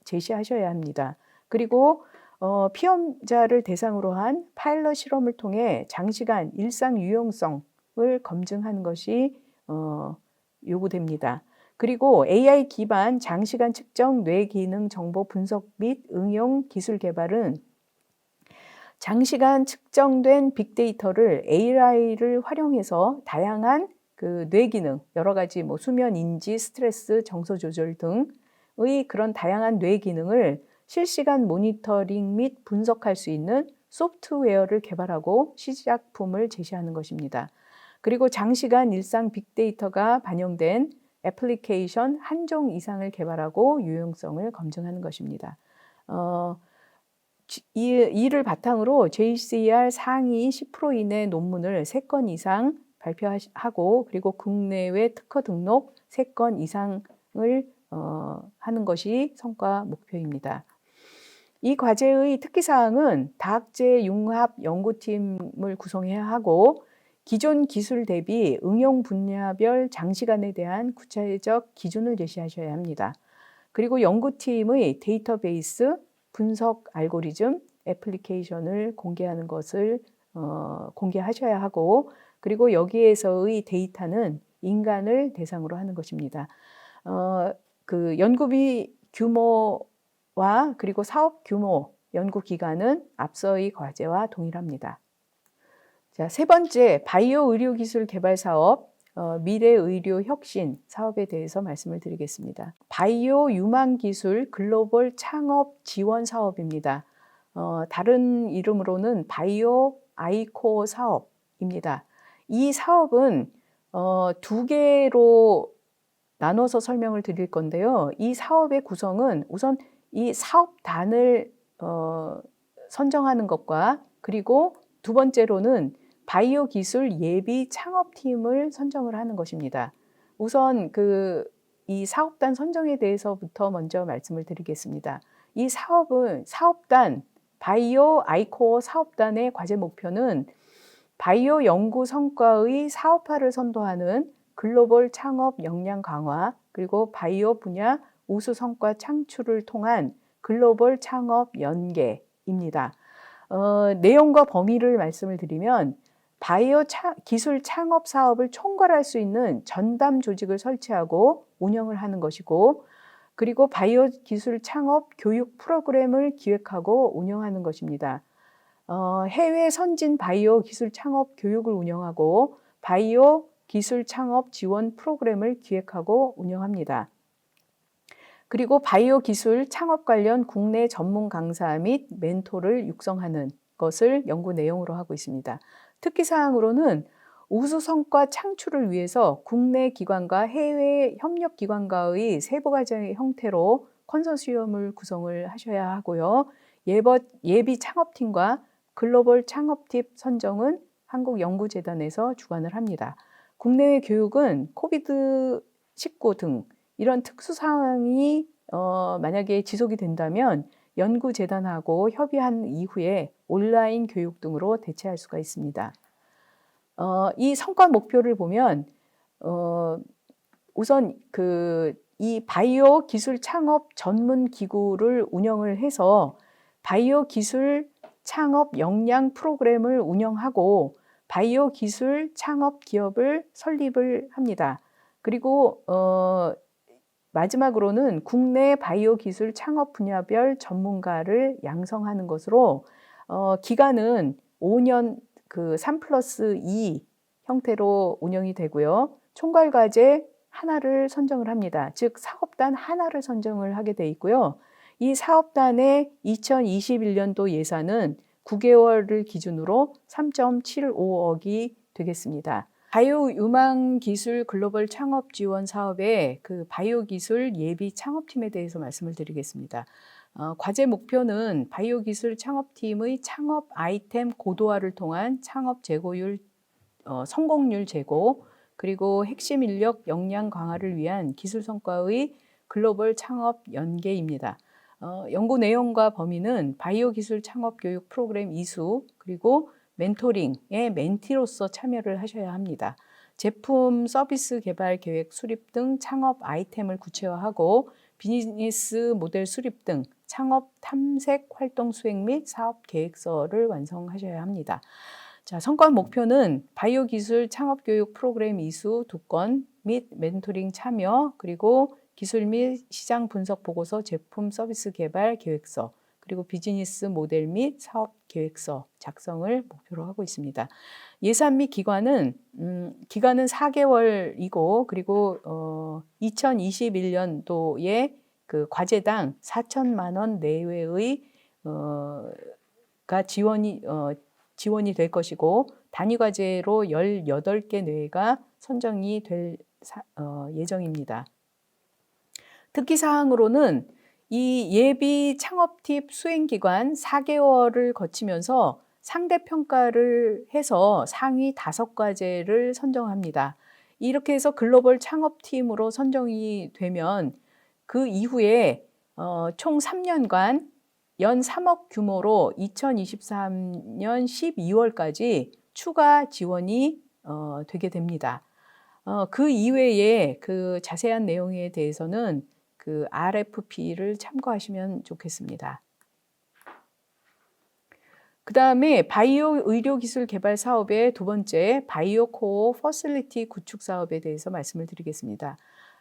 제시하셔야 합니다. 그리고 피험자를 대상으로 한 파일럿 실험을 통해 장시간 일상 유용성을 검증하는 것이 요구됩니다. 그리고 AI 기반 장시간 측정 뇌 기능 정보 분석 및 응용 기술 개발은 장시간 측정된 빅데이터를 AI를 활용해서 다양한 그 뇌 기능, 여러 가지 뭐 수면 인지, 스트레스, 정서 조절 등의 그런 다양한 뇌 기능을 실시간 모니터링 및 분석할 수 있는 소프트웨어를 개발하고 시작품을 제시하는 것입니다. 그리고 장시간 일상 빅데이터가 반영된 애플리케이션 한 종 이상을 개발하고 유용성을 검증하는 것입니다. 이를 바탕으로 JCR 상위 10% 이내 논문을 3건 이상 발표하고, 그리고 국내외 특허 등록 3건 이상을 하는 것이 성과 목표입니다. 이 과제의 특기사항은 다학제 융합 연구팀을 구성해야 하고, 기존 기술 대비 응용 분야별 장시간에 대한 구체적 기준을 제시하셔야 합니다. 그리고 연구팀의 데이터베이스, 분석 알고리즘, 애플리케이션을 공개하는 것을 공개하셔야 하고, 그리고 여기에서의 데이터는 인간을 대상으로 하는 것입니다. 그 연구비 규모와 그리고 사업 규모, 연구 기간은 앞서의 과제와 동일합니다. 자, 세 번째, 바이오 의료기술 개발 사업, 미래의료 혁신 사업에 대해서 말씀을 드리겠습니다. 바이오 유망기술 글로벌 창업 지원 사업입니다. 다른 이름으로는 바이오 아이코어 사업입니다. 이 사업은 두 개로 나눠서 설명을 드릴 건데요. 이 사업의 구성은 우선 이 사업단을 선정하는 것과, 그리고 두 번째로는 바이오 기술 예비 창업팀을 선정을 하는 것입니다. 우선 이 사업단 선정에 대해서부터 먼저 말씀을 드리겠습니다. 이 사업단, 바이오 아이코어 사업단의 과제 목표는 바이오 연구 성과의 사업화를 선도하는 글로벌 창업 역량 강화, 그리고 바이오 분야 우수 성과 창출을 통한 글로벌 창업 연계입니다. 내용과 범위를 말씀을 드리면, 바이오 기술 창업 사업을 총괄할 수 있는 전담 조직을 설치하고 운영을 하는 것이고, 그리고 바이오 기술 창업 교육 프로그램을 기획하고 운영하는 것입니다. 해외 선진 바이오 기술 창업 교육을 운영하고 바이오 기술 창업 지원 프로그램을 기획하고 운영합니다. 그리고 바이오 기술 창업 관련 국내 전문 강사 및 멘토를 육성하는 것을 연구 내용으로 하고 있습니다. 특기사항으로는 우수 성과 창출을 위해서 국내 기관과 해외 협력 기관과의 세부 과정의 형태로 컨소시엄을 구성을 하셔야 하고요. 예비 창업팀과 글로벌 창업팀 선정은 한국연구재단에서 주관을 합니다. 국내외 교육은 코비드-19 등 이런 특수 상황이 만약에 지속이 된다면 연구재단하고 협의한 이후에 온라인 교육 등으로 대체할 수가 있습니다. 이 성과 목표를 보면 우선 이 바이오 기술 창업 전문 기구를 운영을 해서 바이오 기술 창업 역량 프로그램을 운영하고 바이오 기술 창업 기업을 설립을 합니다. 그리고 마지막으로는 국내 바이오 기술 창업 분야별 전문가를 양성하는 것으로 기간은 5년 3+2 형태로 운영이 되고요. 총괄 과제 하나를 선정을 합니다. 즉 사업단 하나를 선정을 하게 돼 있고요. 이 사업단의 2021년도 예산은 9개월을 기준으로 3.75억이 되겠습니다. 바이오 유망 기술 글로벌 창업 지원 사업의 바이오 기술 예비 창업팀에 대해서 말씀을 드리겠습니다. 과제 목표는 바이오 기술 창업팀의 창업 아이템 고도화를 통한 창업 재고율, 성공률 제고, 그리고 핵심 인력 역량 강화를 위한 기술 성과의 글로벌 창업 연계입니다. 연구 내용과 범위는 바이오 기술 창업 교육 프로그램 이수, 그리고 멘토링에 멘티로서 참여를 하셔야 합니다. 제품, 서비스 개발 계획 수립 등 창업 아이템을 구체화하고 비즈니스 모델 수립 등 창업 탐색 활동 수행 및 사업 계획서를 완성하셔야 합니다. 자, 성과 목표는 바이오 기술 창업 교육 프로그램 이수 2건 및 멘토링 참여, 그리고 기술 및 시장 분석 보고서, 제품 서비스 개발 계획서, 그리고 비즈니스 모델 및 사업 계획서 작성을 목표로 하고 있습니다. 예산 및 기간은 4개월이고, 그리고 2021년도에 과제당 4천만 원 내외의 지원이 될 것이고, 단위 과제로 18개 내외가 선정이 될 예정입니다. 특기사항으로는 이 예비 창업팁 수행기간 4개월을 거치면서 상대평가를 해서 상위 5과제를 선정합니다. 이렇게 해서 글로벌 창업팀으로 선정이 되면 그 이후에 총 3년간 연 3억 규모로 2023년 12월까지 추가 지원이 되게 됩니다. 그 이외에 자세한 내용에 대해서는 RFP를 참고하시면 좋겠습니다. 그 다음에 바이오 의료기술 개발 사업의 두 번째 바이오 코어 퍼실리티 구축 사업에 대해서 말씀을 드리겠습니다.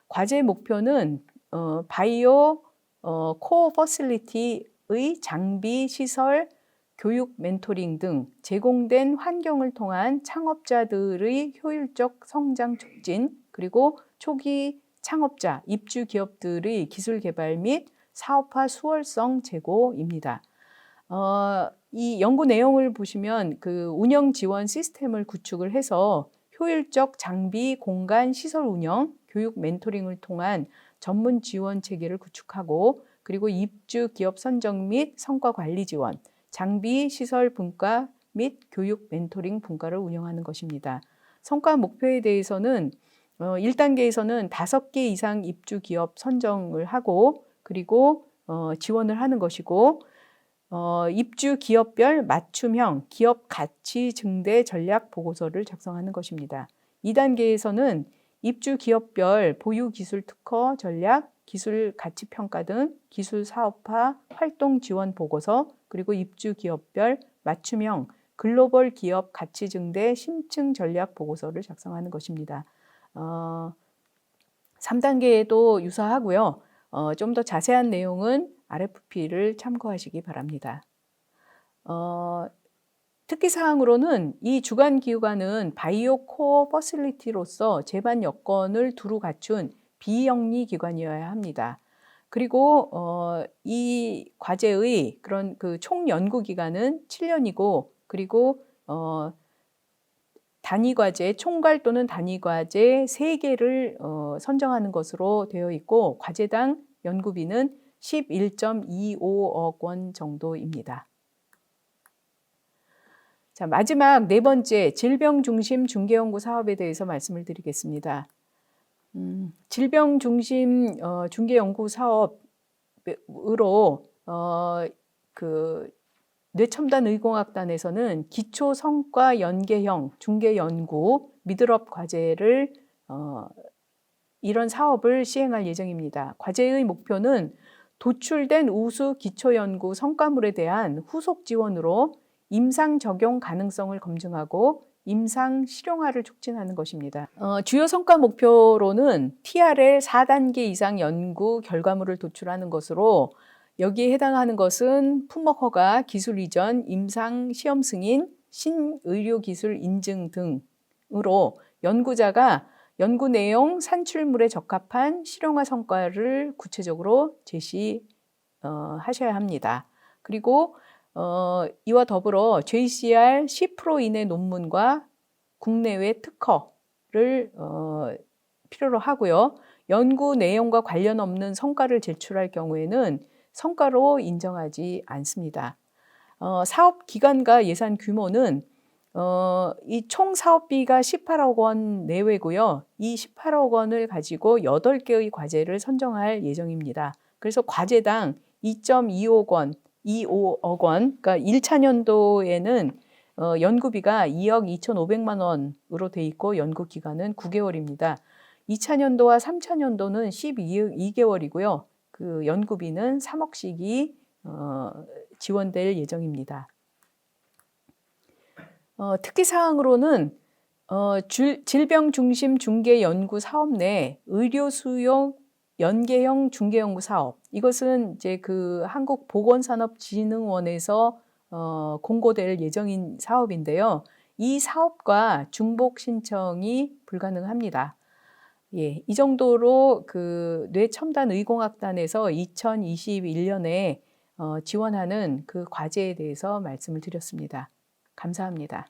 과제 목표는 바이오 코어 퍼실리티의 장비, 시설, 교육, 멘토링 등 제공된 환경을 통한 창업자들의 효율적 성장 촉진, 그리고 초기 창업자, 입주 기업들의 기술 개발 및 사업화 수월성 제고입니다. 이 연구 내용을 보시면 운영 지원 시스템을 구축을 해서 효율적 장비, 공간, 시설 운영, 교육 멘토링을 통한 전문 지원 체계를 구축하고, 그리고 입주 기업 선정 및 성과 관리 지원, 장비, 시설 분과 및 교육 멘토링 분과를 운영하는 것입니다. 성과 목표에 대해서는 1단계에서는 5개 이상 입주 기업 선정을 하고, 그리고 지원을 하는 것이고, 입주 기업별 맞춤형 기업 가치 증대 전략 보고서를 작성하는 것입니다. 2단계에서는 입주 기업별 보유 기술 특허 전략, 기술 가치 평가 등 기술 사업화 활동 지원 보고서, 그리고 입주 기업별 맞춤형 글로벌 기업 가치 증대 심층 전략 보고서를 작성하는 것입니다. 3단계에도 유사하고요. 좀 더 자세한 내용은 RFP를 참고하시기 바랍니다. 특기사항으로는 이 주관기관은 바이오 코어 퍼실리티로서 제반 여건을 두루 갖춘 비영리 기관이어야 합니다. 그리고 이 과제의 총 연구 기간은 7년이고, 그리고 단위 과제, 총괄 또는 단위 과제 3개를 선정하는 것으로 되어 있고 과제당 연구비는 11.25억 원 정도입니다. 자, 마지막 4번째 질병중심 중개연구 사업에 대해서 말씀을 드리겠습니다. 질병중심 중개연구 사업으로 그 뇌첨단 의공학단에서는 기초 성과 연계형 중개 연구 미드업 과제를 이런 사업을 시행할 예정입니다. 과제의 목표는 도출된 우수 기초 연구 성과물에 대한 후속 지원으로 임상 적용 가능성을 검증하고 임상 실용화를 촉진하는 것입니다. 주요 성과 목표로는 TRL 4단계 이상 연구 결과물을 도출하는 것으로 여기에 해당하는 것은 품목 허가, 기술 이전, 임상 시험 승인, 신의료기술 인증 등으로 연구자가 연구 내용, 산출물에 적합한 실용화 성과를 구체적으로 제시하셔야 합니다. 그리고 이와 더불어 JCR 10% 이내 논문과 국내외 특허를 필요로 하고요. 연구 내용과 관련 없는 성과를 제출할 경우에는 성과로 인정하지 않습니다. 사업 기간과 예산 규모는 이 총 사업비가 18억 원 내외고요. 이 18억 원을 가지고 8개의 과제를 선정할 예정입니다. 그래서 과제당 2.25억 원, 그러니까 1차 년도에는 연구비가 2억 2,500만 원으로 돼 있고 연구 기간은 9개월입니다. 2차 년도와 3차 년도는 12개월이고요. 그 연구비는 3억씩이 지원될 예정입니다. 특기사항으로는 질병중심 중개연구 사업 내 의료수요 연계형 중개연구 사업, 이것은 이제 그 한국보건산업진흥원에서 공고될 예정인 사업인데요. 이 사업과 중복 신청이 불가능합니다. 예, 이 정도로 그 뇌첨단 의공학단에서 2021년에 지원하는 그 과제에 대해서 말씀을 드렸습니다. 감사합니다.